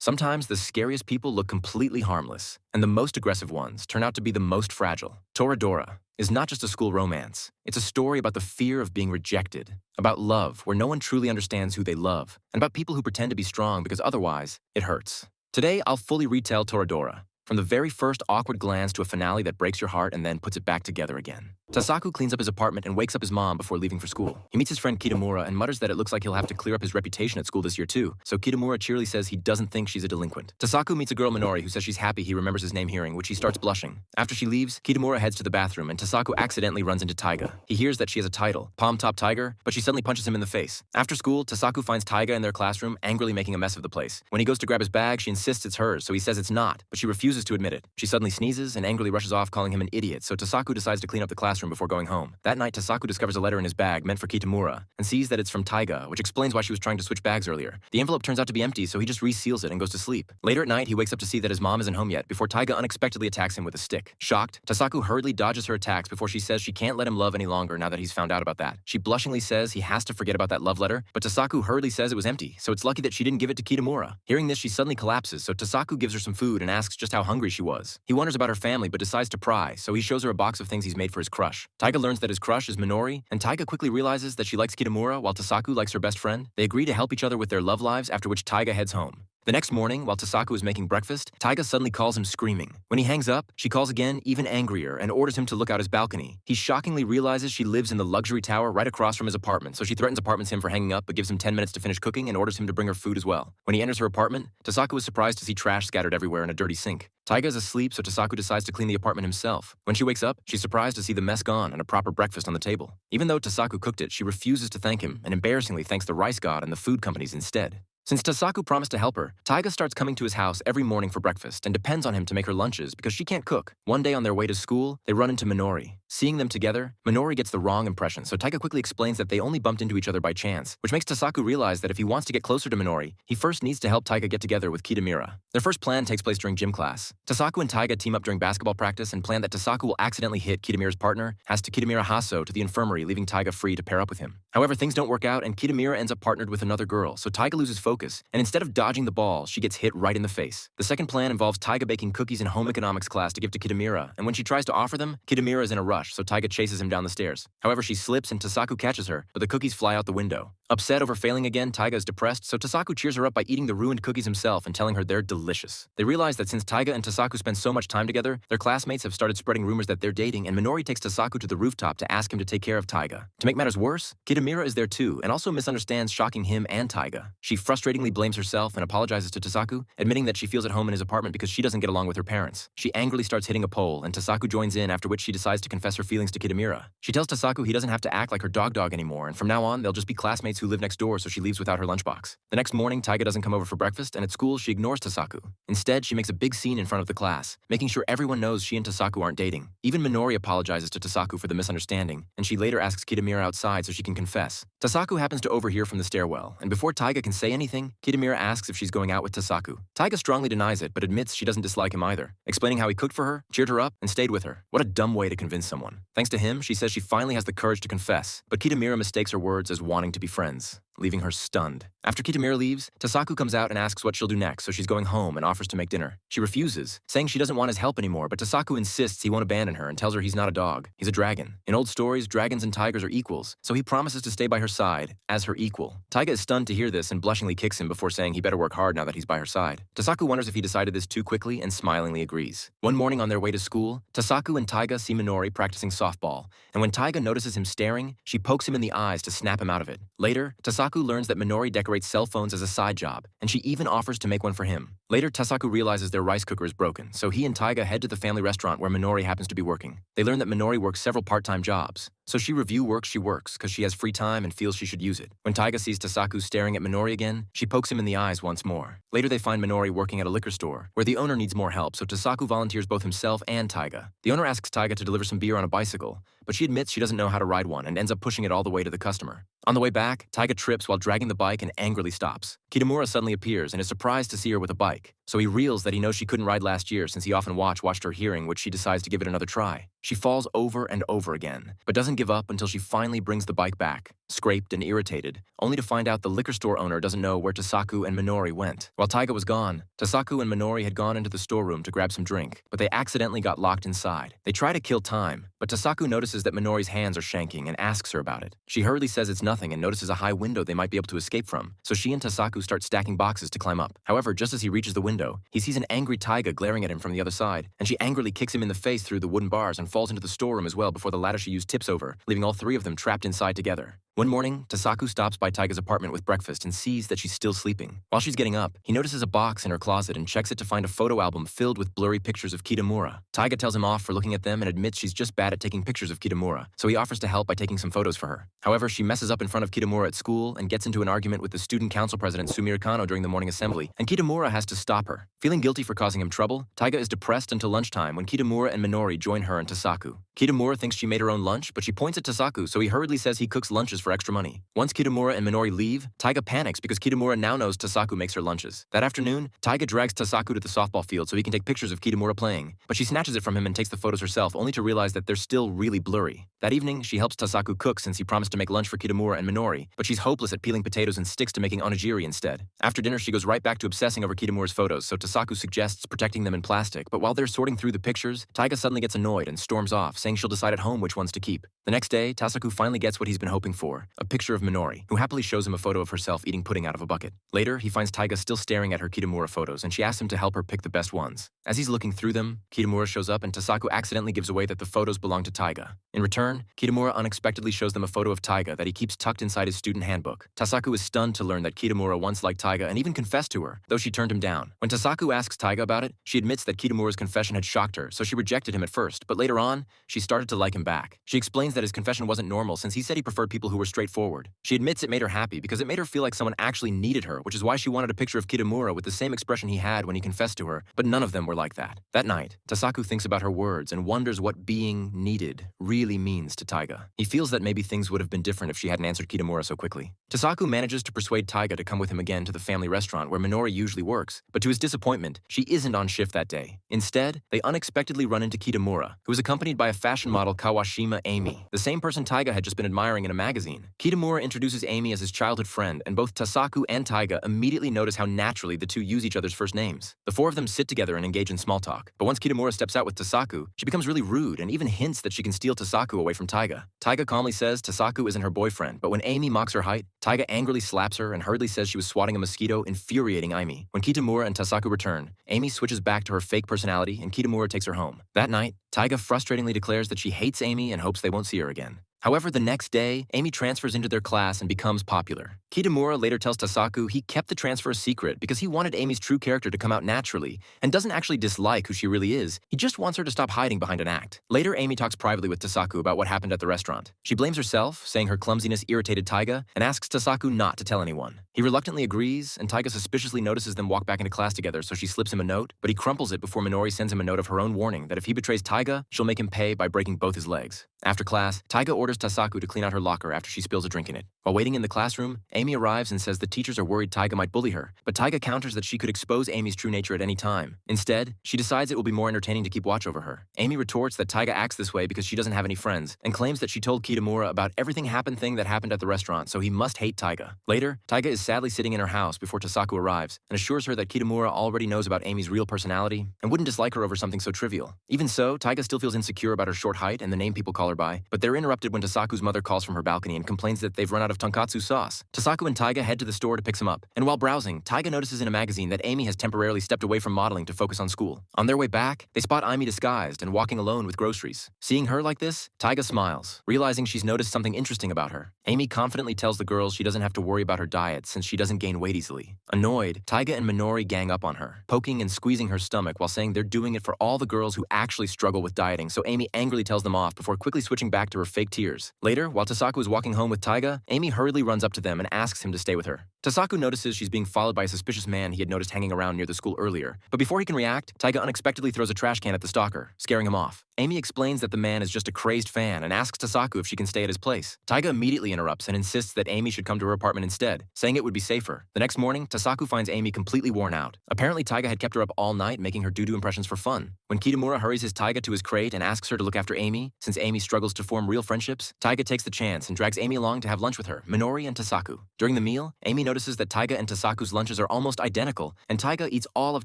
Sometimes the scariest people look completely harmless, and the most aggressive ones turn out to be the most fragile. ToraDora is not just a school romance. It's a story about the fear of being rejected, about love where no one truly understands who they love, and about people who pretend to be strong because otherwise it hurts. Today, I'll fully retell ToraDora, from the very first awkward glance to a finale that breaks your heart and then puts it back together again. Tasaku cleans up his apartment and wakes up his mom before leaving for school. He meets his friend Kitamura and mutters that it looks like he'll have to clear up his reputation at school this year too, so Kitamura cheerily says he doesn't think she's a delinquent. Tasaku meets a girl Minori who says she's happy he remembers his name hearing, which he starts blushing. After she leaves, Kitamura heads to the bathroom and Tasaku accidentally runs into Taiga. He hears that she has a title, Palm Top Tiger, but she suddenly punches him in the face. After school, Tasaku finds Taiga in their classroom, angrily making a mess of the place. When he goes to grab his bag, she insists it's hers, so he says it's not, but she refuses to admit it. She suddenly sneezes and angrily rushes off, calling him an idiot, so Tasaku decides to clean up the classroom before going home. That night, Tasaku discovers a letter in his bag meant for Kitamura and sees that it's from Taiga, which explains why she was trying to switch bags earlier. The envelope turns out to be empty, so he just reseals it and goes to sleep. Later at night, he wakes up to see that his mom isn't home yet before Taiga unexpectedly attacks him with a stick. Shocked, Tasaku hurriedly dodges her attacks before she says she can't let him love any longer now that he's found out about that. She blushingly says he has to forget about that love letter, but Tasaku hurriedly says it was empty, so it's lucky that she didn't give it to Kitamura. Hearing this, she suddenly collapses, so Tasaku gives her some food and asks just how hungry she was. He wonders about her family but decides to pry, so he shows her a box of things he's made for his crush. Taiga learns that his crush is Minori, and Taiga quickly realizes that she likes Kitamura while Tasaku likes her best friend. They agree to help each other with their love lives, after which Taiga heads home. The next morning, while Tasaku is making breakfast, Taiga suddenly calls him screaming. When he hangs up, she calls again, even angrier, and orders him to look out his balcony. He shockingly realizes she lives in the luxury tower right across from his apartment, so she threatens apartments him for hanging up but gives him 10 minutes to finish cooking and orders him to bring her food as well. When he enters her apartment, Tasaku is surprised to see trash scattered everywhere in a dirty sink. Taiga is asleep, so Tasaku decides to clean the apartment himself. When she wakes up, she's surprised to see the mess gone and a proper breakfast on the table. Even though Tasaku cooked it, she refuses to thank him and embarrassingly thanks the rice god and the food companies instead. Since Tasaku promised to help her, Taiga starts coming to his house every morning for breakfast and depends on him to make her lunches because she can't cook. One day on their way to school, they run into Minori. Seeing them together, Minori gets the wrong impression, so Taiga quickly explains that they only bumped into each other by chance, which makes Tasaku realize that if he wants to get closer to Minori, he first needs to help Taiga get together with Kitamura. Their first plan takes place during gym class. Tasaku and Taiga team up during basketball practice and plan that Tasaku will accidentally hit Kitamura's partner, has to Kitamura Hasso to the infirmary, leaving Taiga free to pair up with him. However, things don't work out and Kitamura ends up partnered with another girl, so Taiga loses focus, and instead of dodging the ball, she gets hit right in the face. The second plan involves Taiga baking cookies in home economics class to give to Kitamura, and when she tries to offer them, Kitamura is in a rush, so Taiga chases him down the stairs. However, she slips and Tasaku catches her, but the cookies fly out the window. Upset over failing again, Taiga is depressed, so Tasaku cheers her up by eating the ruined cookies himself and telling her they're delicious. They realize that since Taiga and Tasaku spend so much time together, their classmates have started spreading rumors that they're dating, and Minori takes Tasaku to the rooftop to ask him to take care of Taiga. To make matters worse, Kitamura is there too, and also misunderstands, shocking him and Taiga. She frustratingly blames herself and apologizes to Tasaku, admitting that she feels at home in his apartment because she doesn't get along with her parents. She angrily starts hitting a pole, and Tasaku joins in, after which she decides to confess her feelings to Kitamura. She tells Tasaku he doesn't have to act like her dog anymore, and from now on, they'll just be classmates who live next door, so she leaves without her lunchbox. The next morning, Taiga doesn't come over for breakfast, and at school, she ignores Tasaku. Instead, she makes a big scene in front of the class, making sure everyone knows she and Tasaku aren't dating. Even Minori apologizes to Tasaku for the misunderstanding, and she later asks Kitamura outside so she can confess. Tasaku happens to overhear from the stairwell, and before Taiga can say anything, Kitamura asks if she's going out with Tasaku. Taiga strongly denies it, but admits she doesn't dislike him either, explaining how he cooked for her, cheered her up, and stayed with her. What a dumb way to convince someone. Thanks to him, she says she finally has the courage to confess, but Kitamura mistakes her words as wanting to be friends, leaving her stunned. After Kitamura leaves, Tasaku comes out and asks what she'll do next, so she's going home and offers to make dinner. She refuses, saying she doesn't want his help anymore, but Tasaku insists he won't abandon her and tells her he's not a dog, he's a dragon. In old stories, dragons and tigers are equals, so he promises to stay by her side, as her equal. Taiga is stunned to hear this and blushingly kicks him before saying he better work hard now that he's by her side. Tasaku wonders if he decided this too quickly and smilingly agrees. One morning on their way to school, Tasaku and Taiga see Minori practicing softball, and when Taiga notices him staring, she pokes him in the eyes to snap him out of it. Later, Tasaku learns that Minori decorates cell phones as a side job, and she even offers to make one for him. Later, Tasaku realizes their rice cooker is broken, so he and Taiga head to the family restaurant where Minori happens to be working. They learn that Minori works several part-time jobs, so she works she works because she has free time and feels she should use it. When Taiga sees Tasaku staring at Minori again, she pokes him in the eyes once more. Later, they find Minori working at a liquor store, where the owner needs more help, so Tasaku volunteers both himself and Taiga. The owner asks Taiga to deliver some beer on a bicycle, but she admits she doesn't know how to ride one and ends up pushing it all the way to the customer. On the way back, Taiga trips while dragging the bike and angrily stops. Kitamura suddenly appears and is surprised to see her with a bike, so he reels that he knows she couldn't ride last year since he often watched her hearing, which she decides to give it another try. She falls over and over again, but doesn't give up until she finally brings the bike back. scraped and irritated, only to find out the liquor store owner doesn't know where Tasaku and Minori went. While Taiga was gone, Tasaku and Minori had gone into the storeroom to grab some drink, but they accidentally got locked inside. They try to kill time, but Tasaku notices that Minori's hands are shanking and asks her about it. She hurriedly says it's nothing and notices a high window they might be able to escape from, so she and Tasaku start stacking boxes to climb up. However, just as he reaches the window, he sees an angry Taiga glaring at him from the other side, and she angrily kicks him in the face through the wooden bars and falls into the storeroom as well before the ladder she used tips over, leaving all three of them trapped inside together. One morning, Tasaku stops by Taiga's apartment with breakfast and sees that she's still sleeping. While she's getting up, he notices a box in her closet and checks it to find a photo album filled with blurry pictures of Kitamura. Taiga tells him off for looking at them and admits she's just bad at taking pictures of Kitamura, so he offers to help by taking some photos for her. However, she messes up in front of Kitamura at school and gets into an argument with the student council president Sumire Kano during the morning assembly, and Kitamura has to stop her. Feeling guilty for causing him trouble, Taiga is depressed until lunchtime when Kitamura and Minori join her and Tasaku. Kitamura thinks she made her own lunch, but she points at Tasaku, so he hurriedly says he cooks lunches for extra money. Once Kitamura and Minori leave, Taiga panics because Kitamura now knows Tasaku makes her lunches. That afternoon, Taiga drags Tasaku to the softball field so he can take pictures of Kitamura playing, but she snatches it from him and takes the photos herself, only to realize that they're still really blurry. That evening, she helps Tasaku cook since he promised to make lunch for Kitamura and Minori, but she's hopeless at peeling potatoes and sticks to making onigiri instead. After dinner, she goes right back to obsessing over Kitamura's photos, so Tasaku suggests protecting them in plastic, but while they're sorting through the pictures, Taiga suddenly gets annoyed and storms off, saying she'll decide at home which ones to keep. The next day, Tasaku finally gets what he's been hoping for, a picture of Minori, who happily shows him a photo of herself eating pudding out of a bucket. Later, he finds Taiga still staring at her Kitamura photos, and she asks him to help her pick the best ones. As he's looking through them, Kitamura shows up and Tasaku accidentally gives away that the photos belong to Taiga. In return, Kitamura unexpectedly shows them a photo of Taiga that he keeps tucked inside his student handbook. Tasaku is stunned to learn that Kitamura once liked Taiga and even confessed to her, though she turned him down. When Tasaku asks Taiga about it, she admits that Kitamura's confession had shocked her, so she rejected him at first, but later on, she started to like him back. She explains that his confession wasn't normal since he said he preferred people who were straightforward. She admits it made her happy because it made her feel like someone actually needed her, which is why she wanted a picture of Kitamura with the same expression he had when he confessed to her, but none of them were like that. That night, Tasaku thinks about her words and wonders what being needed really means to Taiga. He feels that maybe things would have been different if she hadn't answered Kitamura so quickly. Tasaku manages to persuade Taiga to come with him again to the family restaurant where Minori usually works, but to his disappointment, she isn't on shift that day. Instead, they unexpectedly run into Kitamura, who is accompanied by a fashion model Kawashima Ami, the same person Taiga had just been admiring in a magazine. Kitamura introduces Ami as his childhood friend, and both Tasaku and Taiga immediately notice how naturally the two use each other's first names. The four of them sit together and engage in small talk, but once Kitamura steps out with Tasaku, she becomes really rude and even hints that she can steal Tasaku away from Taiga. Taiga calmly says Tasaku isn't her boyfriend, but when Ami mocks her height, Taiga angrily slaps her and hurriedly says she was swatting a mosquito, infuriating Ami. When Kitamura and Tasaku return, Ami switches back to her fake personality and Kitamura takes her home. That night, Taiga frustratingly declares that she hates Ami and hopes they won't see her again. However, the next day, Ami transfers into their class and becomes popular. Kitamura later tells Tasaku he kept the transfer a secret because he wanted Ami's true character to come out naturally and doesn't actually dislike who she really is. He just wants her to stop hiding behind an act. Later, Ami talks privately with Tasaku about what happened at the restaurant. She blames herself, saying her clumsiness irritated Taiga, and asks Tasaku not to tell anyone. He reluctantly agrees, and Taiga suspiciously notices them walk back into class together, so she slips him a note, but he crumples it before Minori sends him a note of her own warning that if he betrays Taiga, she'll make him pay by breaking both his legs. After class, Taiga orders Tasaku to clean out her locker after she spills a drink in it. While waiting in the classroom, Ami arrives and says the teachers are worried Taiga might bully her, but Taiga counters that she could expose Ami's true nature at any time. Instead, she decides it will be more entertaining to keep watch over her. Ami retorts that Taiga acts this way because she doesn't have any friends, and claims that she told Kitamura about everything that happened at the restaurant, so he must hate Taiga. Later, Taiga is sadly sitting in her house before Tasaku arrives, and assures her that Kitamura already knows about Ami's real personality, and wouldn't dislike her over something so trivial. Even so, Taiga still feels insecure about her short height and the name people call her by, but they're interrupted when Tasaku's mother calls from her balcony and complains that they've run out of tonkatsu sauce. Tasaku and Taiga head to the store to pick some up, and while browsing, Taiga notices in a magazine that Ami has temporarily stepped away from modeling to focus on school. On their way back, they spot Ami disguised and walking alone with groceries. Seeing her like this, Taiga smiles, realizing she's noticed something interesting about her. Ami confidently tells the girls she doesn't have to worry about her diet since she doesn't gain weight easily. Annoyed, Taiga and Minori gang up on her, poking and squeezing her stomach while saying they're doing it for all the girls who actually struggle with dieting, so Ami angrily tells them off before quickly switching back to her fake tears. Later, while Tasaku is walking home with Taiga, Ami hurriedly runs up to them and asks him to stay with her. Tasaku notices she's being followed by a suspicious man he had noticed hanging around near the school earlier, but before he can react, Taiga unexpectedly throws a trash can at the stalker, scaring him off. Ami explains that the man is just a crazed fan and asks Tasaku if she can stay at his place. Taiga immediately interrupts and insists that Ami should come to her apartment instead, saying it would be safer. The next morning, Tasaku finds Ami completely worn out. Apparently, Taiga had kept her up all night making her doo-doo impressions for fun. When Kitamura hurries his Taiga to his crate and asks her to look after Ami, since Ami struggles to form real friendships, escapes, Taiga takes the chance and drags Ami along to have lunch with her, Minori, and Tasaku. During the meal, Ami notices that Taiga and Tasaku's lunches are almost identical, and Taiga eats all of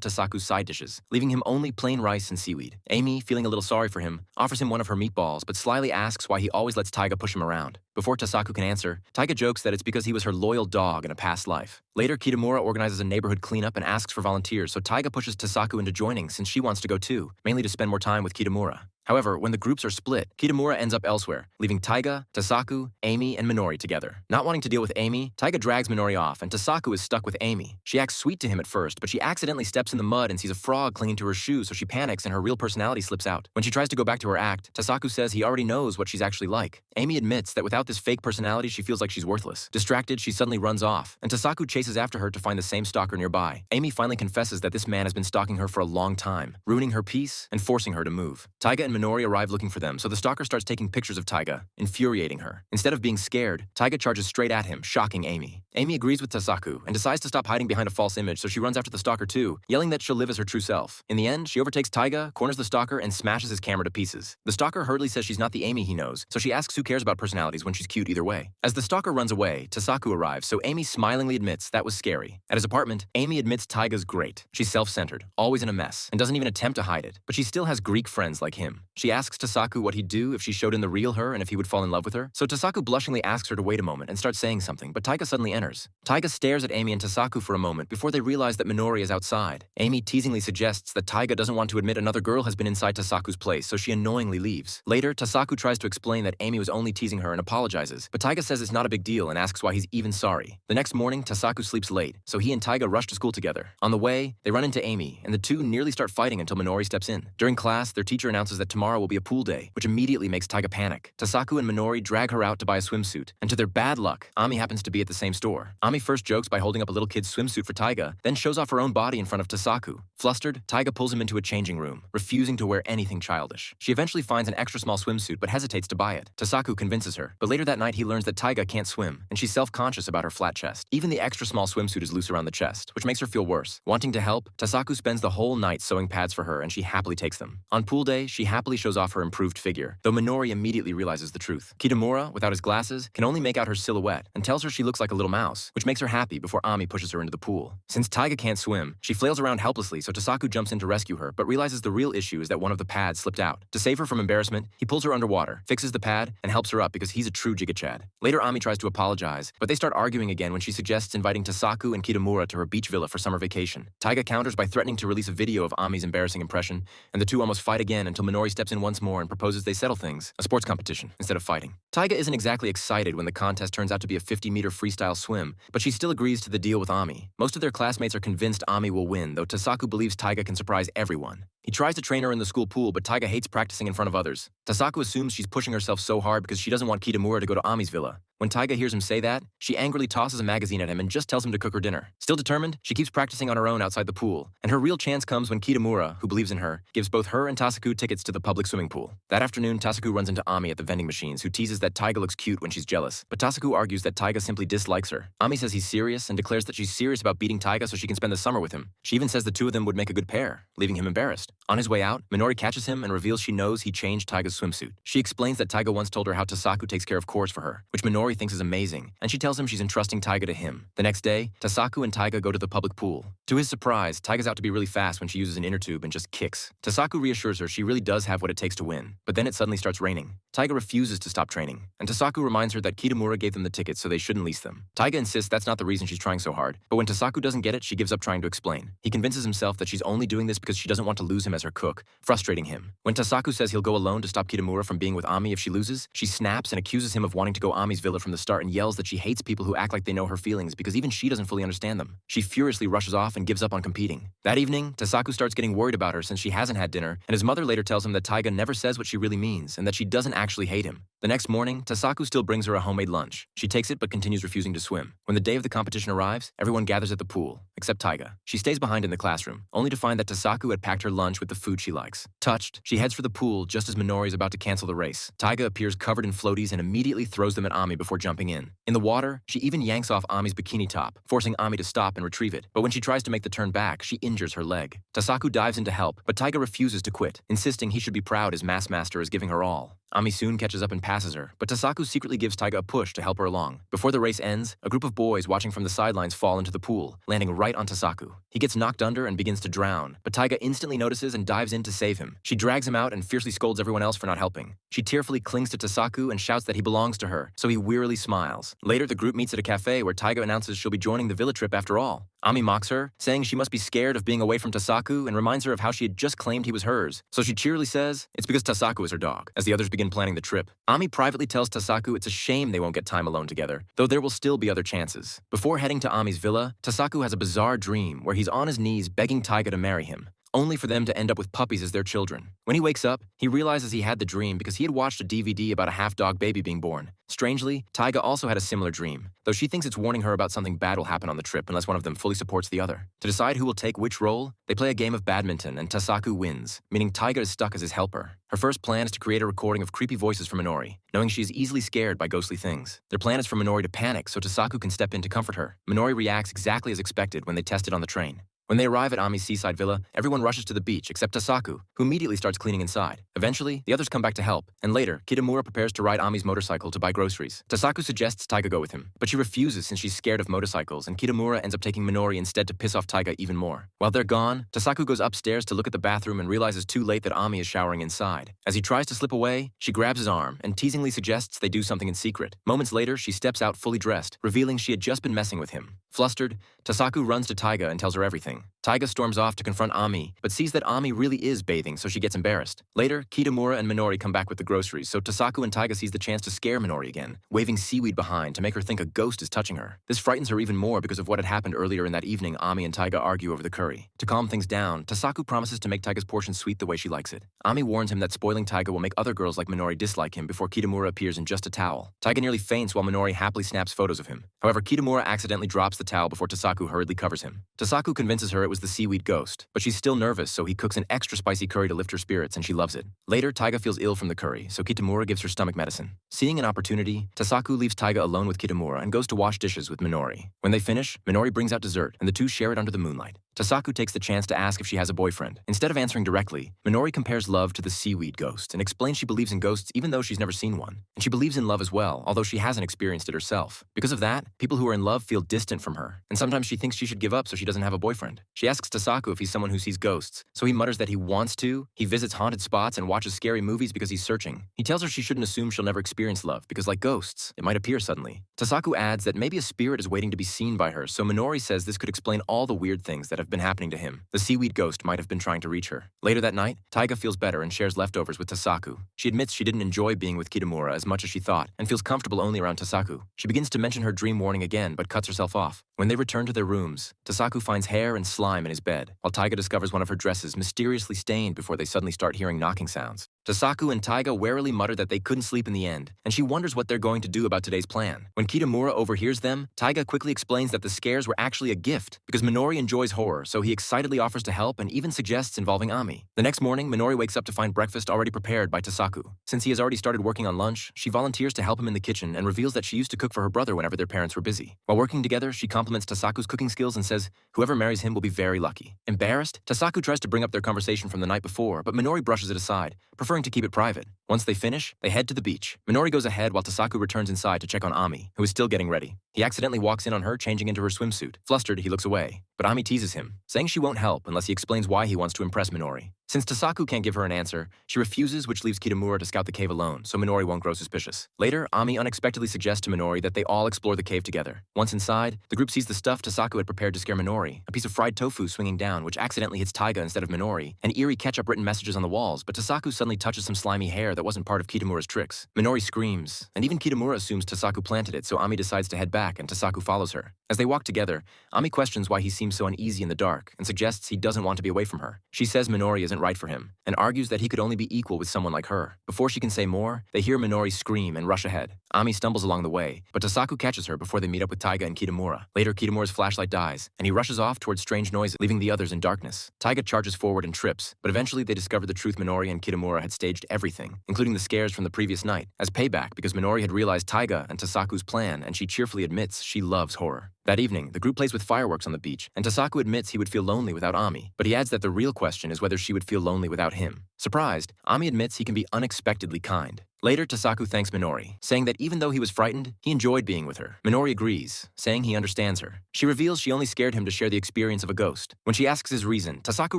Tasaku's side dishes, leaving him only plain rice and seaweed. Ami, feeling a little sorry for him, offers him one of her meatballs, but slyly asks why he always lets Taiga push him around. Before Tasaku can answer, Taiga jokes that it's because he was her loyal dog in a past life. Later, Kitamura organizes a neighborhood cleanup and asks for volunteers, so Taiga pushes Tasaku into joining since she wants to go too, mainly to spend more time with Kitamura. However, when the groups are split, Kitamura ends up elsewhere, leaving Taiga, Tasaku, Ami, and Minori together. Not wanting to deal with Ami, Taiga drags Minori off, and Tasaku is stuck with Ami. She acts sweet to him at first, but she accidentally steps in the mud and sees a frog clinging to her shoe, so she panics and her real personality slips out. When she tries to go back to her act, Tasaku says he already knows what she's actually like. Ami admits that without this fake personality, she feels like she's worthless. Distracted, she suddenly runs off, and Tasaku chases after her to find the same stalker nearby. Ami finally confesses that this man has been stalking her for a long time, ruining her peace and forcing her to move. Taiga and Minori arrive looking for them, so the stalker starts taking pictures of Taiga, infuriating her. Instead of being scared, Taiga charges straight at him, shocking Ami. Ami agrees with Tasaku and decides to stop hiding behind a false image, so she runs after the stalker too, yelling that she'll live as her true self. In the end, she overtakes Taiga, corners the stalker, and smashes his camera to pieces. The stalker hurriedly says she's not the Ami he knows, so she asks who cares about personalities when she's cute either way. As the stalker runs away, Tasaku arrives, so Ami smilingly admits that was scary. At his apartment, Ami admits Taiga's great. She's self-centered, always in a mess, and doesn't even attempt to hide it, but she still has Greek friends like him. She asks Tasaku what he'd do if she showed him the real her and if he would fall in love with her. So Tasaku blushingly asks her to wait a moment and starts saying something, but Taiga suddenly enters. Taiga stares at Ami and Tasaku for a moment before they realize that Minori is outside. Ami teasingly suggests that Taiga doesn't want to admit another girl has been inside Tasaku's place, so she annoyingly leaves. Later, Tasaku tries to explain that Ami was only teasing her and apologizes, but Taiga says it's not a big deal and asks why he's even sorry. The next morning, Tasaku sleeps late, so he and Taiga rush to school together. On the way, they run into Ami, and the two nearly start fighting until Minori steps in. During class, their teacher announces that tomorrow will be a pool day, which immediately makes Taiga panic. Tasaku and Minori drag her out to buy a swimsuit, and to their bad luck, Ami happens to be at the same store. Ami first jokes by holding up a little kid's swimsuit for Taiga, then shows off her own body in front of Tasaku. Flustered, Taiga pulls him into a changing room, refusing to wear anything childish. She eventually finds an extra small swimsuit but hesitates to buy it. Tasaku convinces her, but later that night he learns that Taiga can't swim, and she's self-conscious about her flat chest. Even the extra small swimsuit is loose around the chest, which makes her feel worse. Wanting to help, Tasaku spends the whole night sewing pads for her, and she happily takes them. On pool day, she happily shows off her improved figure, though Minori immediately realizes the truth. Kitamura, without his glasses, can only make out her silhouette and tells her she looks like a little mouse, which makes her happy before Ami pushes her into the pool. Since Taiga can't swim, she flails around helplessly, so Tasaku jumps in to rescue her, but realizes the real issue is that one of the pads slipped out. To save her from embarrassment, he pulls her underwater, fixes the pad, and helps her up because he's a true Giga-Chad. Later, Ami tries to apologize, but they start arguing again when she suggests inviting Tasaku and Kitamura to her beach villa for summer vacation. Taiga counters by threatening to release a video of Ami's embarrassing impression, and the two almost fight again until Minori steps in once more and proposes they settle things, a sports competition, instead of fighting. Taiga isn't exactly excited when the contest turns out to be a 50-meter freestyle swim, but she still agrees to the deal with Ami. Most of their classmates are convinced Ami will win, though Tasaku believes Taiga can surprise everyone. He tries to train her in the school pool, but Taiga hates practicing in front of others. Tasaku assumes she's pushing herself so hard because she doesn't want Kitamura to go to Ami's villa. When Taiga hears him say that, she angrily tosses a magazine at him and just tells him to cook her dinner. Still determined, she keeps practicing on her own outside the pool, and her real chance comes when Kitamura, who believes in her, gives both her and Tasaku tickets to the public swimming pool. That afternoon, Tasaku runs into Ami at the vending machines, who teases that Taiga looks cute when she's jealous, but Tasaku argues that Taiga simply dislikes her. Ami says he's serious and declares that she's serious about beating Taiga so she can spend the summer with him. She even says the two of them would make a good pair, leaving him embarrassed. On his way out, Minori catches him and reveals she knows he changed Taiga's swimsuit. She explains that Taiga once told her how Tasaku takes care of chores for her, which Minori thinks is amazing, and she tells him she's entrusting Taiga to him. The next day, Tasaku and Taiga go to the public pool. To his surprise, Taiga's out to be really fast when she uses an inner tube and just kicks. Tasaku reassures her she really does have what it takes to win, but then it suddenly starts raining. Taiga refuses to stop training, and Tasaku reminds her that Kitamura gave them the tickets so they shouldn't lease them. Taiga insists that's not the reason she's trying so hard, but when Tasaku doesn't get it, she gives up trying to explain. He convinces himself that she's only doing this because she doesn't want to lose him as her cook, frustrating him. When Tasaku says he'll go alone to stop Kitamura from being with Ami if she loses, she snaps and accuses him of wanting to go Ami's villa from the start and yells that she hates people who act like they know her feelings because even she doesn't fully understand them. She furiously rushes off and gives up on competing. That evening, Tasaku starts getting worried about her since she hasn't had dinner, and his mother later tells him that Taiga never says what she really means and that she doesn't actually hate him. The next morning, Tasaku still brings her a homemade lunch. She takes it but continues refusing to swim. When the day of the competition arrives, everyone gathers at the pool, except Taiga. She stays behind in the classroom, only to find that Tasaku had packed her lunch lunch with the food she likes. Touched, she heads for the pool just as Minori is about to cancel the race. Taiga appears covered in floaties and immediately throws them at Ami before jumping in. In the water, she even yanks off Ami's bikini top, forcing Ami to stop and retrieve it. But when she tries to make the turn back, she injures her leg. Tasaku dives in to help, but Taiga refuses to quit, insisting he should be proud his mass master is giving her all. Ami soon catches up and passes her, but Tasaku secretly gives Taiga a push to help her along. Before the race ends, a group of boys watching from the sidelines fall into the pool, landing right on Tasaku. He gets knocked under and begins to drown, but Taiga instantly notices and dives in to save him. She drags him out and fiercely scolds everyone else for not helping. She tearfully clings to Tasaku and shouts that he belongs to her, so he wearily smiles. Later, the group meets at a cafe where Taiga announces she'll be joining the villa trip after all. Ami mocks her, saying she must be scared of being away from Tasaku and reminds her of how she had just claimed he was hers. So she cheerily says it's because Tasaku is her dog, as the others begin planning the trip. Ami privately tells Tasaku it's a shame they won't get time alone together, though there will still be other chances. Before heading to Ami's villa, Tasaku has a bizarre dream where he's on his knees begging Taiga to marry him, only for them to end up with puppies as their children. When he wakes up, he realizes he had the dream because he had watched a DVD about a half-dog baby being born. Strangely, Taiga also had a similar dream, though she thinks it's warning her about something bad will happen on the trip unless one of them fully supports the other. To decide who will take which role, they play a game of badminton and Tasaku wins, meaning Taiga is stuck as his helper. Her first plan is to create a recording of creepy voices from Minori, knowing she is easily scared by ghostly things. Their plan is for Minori to panic so Tasaku can step in to comfort her. Minori reacts exactly as expected when they test it on the train. When they arrive at Ami's seaside villa, everyone rushes to the beach except Tasaku, who immediately starts cleaning inside. Eventually, the others come back to help, and later, Kitamura prepares to ride Ami's motorcycle to buy groceries. Tasaku suggests Taiga go with him, but she refuses since she's scared of motorcycles, and Kitamura ends up taking Minori instead to piss off Taiga even more. While they're gone, Tasaku goes upstairs to look at the bathroom and realizes too late that Ami is showering inside. As he tries to slip away, she grabs his arm and teasingly suggests they do something in secret. Moments later, she steps out fully dressed, revealing she had just been messing with him. Flustered, Tasaku runs to Taiga and tells her everything. Taiga storms off to confront Ami, but sees that Ami really is bathing, so she gets embarrassed. Later, Kitamura and Minori come back with the groceries, so Tasaku and Taiga sees the chance to scare Minori again, waving seaweed behind to make her think a ghost is touching her. This frightens her even more because of what had happened earlier in that evening. Ami and Taiga argue over the curry. To calm things down, Tasaku promises to make Taiga's portion sweet the way she likes it. Ami warns him that spoiling Taiga will make other girls like Minori dislike him before Kitamura appears in just a towel. Taiga nearly faints while Minori happily snaps photos of him. However, Kitamura accidentally drops the towel before Tasaku hurriedly covers him. Tasaku convinces her it was the seaweed ghost, but she's still nervous, so he cooks an extra spicy curry to lift her spirits, and she loves it. Later, Taiga feels ill from the curry, so Kitamura gives her stomach medicine. Seeing an opportunity, Tasaku leaves Taiga alone with Kitamura and goes to wash dishes with Minori. When they finish, Minori brings out dessert, and the two share it under the moonlight. Tasaku takes the chance to ask if she has a boyfriend. Instead of answering directly, Minori compares love to the seaweed ghost and explains she believes in ghosts even though she's never seen one. And she believes in love as well, although she hasn't experienced it herself. Because of that, people who are in love feel distant from her, and sometimes she thinks she should give up so she doesn't have a boyfriend. She asks Tasaku if he's someone who sees ghosts, so he mutters that he wants to. He visits haunted spots and watches scary movies because he's searching. He tells her she shouldn't assume she'll never experience love because, like ghosts, it might appear suddenly. Tasaku adds that maybe a spirit is waiting to be seen by her, so Minori says this could explain all the weird things that have been happening to him. The seaweed ghost might have been trying to reach her. Later that night, Taiga feels better and shares leftovers with Tasaku. She admits she didn't enjoy being with Kitamura as much as she thought and feels comfortable only around Tasaku. She begins to mention her dream warning again but cuts herself off. When they return to their rooms, Tasaku finds hair and slime in his bed, while Taiga discovers one of her dresses mysteriously stained before they suddenly start hearing knocking sounds. Tasaku and Taiga warily mutter that they couldn't sleep in the end, and she wonders what they're going to do about today's plan. When Kitamura overhears them, Taiga quickly explains that the scares were actually a gift, because Minori enjoys horror, so he excitedly offers to help and even suggests involving Ami. The next morning, Minori wakes up to find breakfast already prepared by Tasaku. Since he has already started working on lunch, she volunteers to help him in the kitchen and reveals that she used to cook for her brother whenever their parents were busy. While working together, she compliments Tasaku's cooking skills and says whoever marries him will be very lucky. Embarrassed, Tasaku tries to bring up their conversation from the night before, but Minori brushes it aside, preferring to keep it private. Once they finish, they head to the beach. Minori goes ahead while Tasaku returns inside to check on Ami, who is still getting ready. He accidentally walks in on her changing into her swimsuit. Flustered, he looks away, but Ami teases him, saying she won't help unless he explains why he wants to impress Minori. Since Tasaku can't give her an answer, she refuses, which leaves Kitamura to scout the cave alone, so Minori won't grow suspicious. Later, Ami unexpectedly suggests to Minori that they all explore the cave together. Once inside, the group sees the stuff Tasaku had prepared to scare Minori, a piece of fried tofu swinging down, which accidentally hits Taiga instead of Minori, and eerie ketchup-written messages on the walls, but Tasaku suddenly touches some slimy hair that wasn't part of Kitamura's tricks. Minori screams, and even Kitamura assumes Tasaku planted it, so Ami decides to head back, and Tasaku follows her. As they walk together, Ami questions why he seems so uneasy in the dark, and suggests he doesn't want to be away from her. She says Minori isn't right for him, and argues that he could only be equal with someone like her. Before she can say more, they hear Minori scream and rush ahead. Ami stumbles along the way, but Tasaku catches her before they meet up with Taiga and Kitamura. Later, Kitamura's flashlight dies, and he rushes off towards strange noises, leaving the others in darkness. Taiga charges forward and trips, but eventually they discover the truth. Minori and Kitamura had staged everything, including the scares from the previous night, as payback because Minori had realized Taiga and Tasaku's plan, and she cheerfully admits she loves horror. That evening, the group plays with fireworks on the beach, and Tasaku admits he would feel lonely without Ami, but he adds that the real question is whether she would feel lonely without him. Surprised, Ami admits he can be unexpectedly kind. Later, Tasaku thanks Minori, saying that even though he was frightened, he enjoyed being with her. Minori agrees, saying he understands her. She reveals she only scared him to share the experience of a ghost. When she asks his reason, Tasaku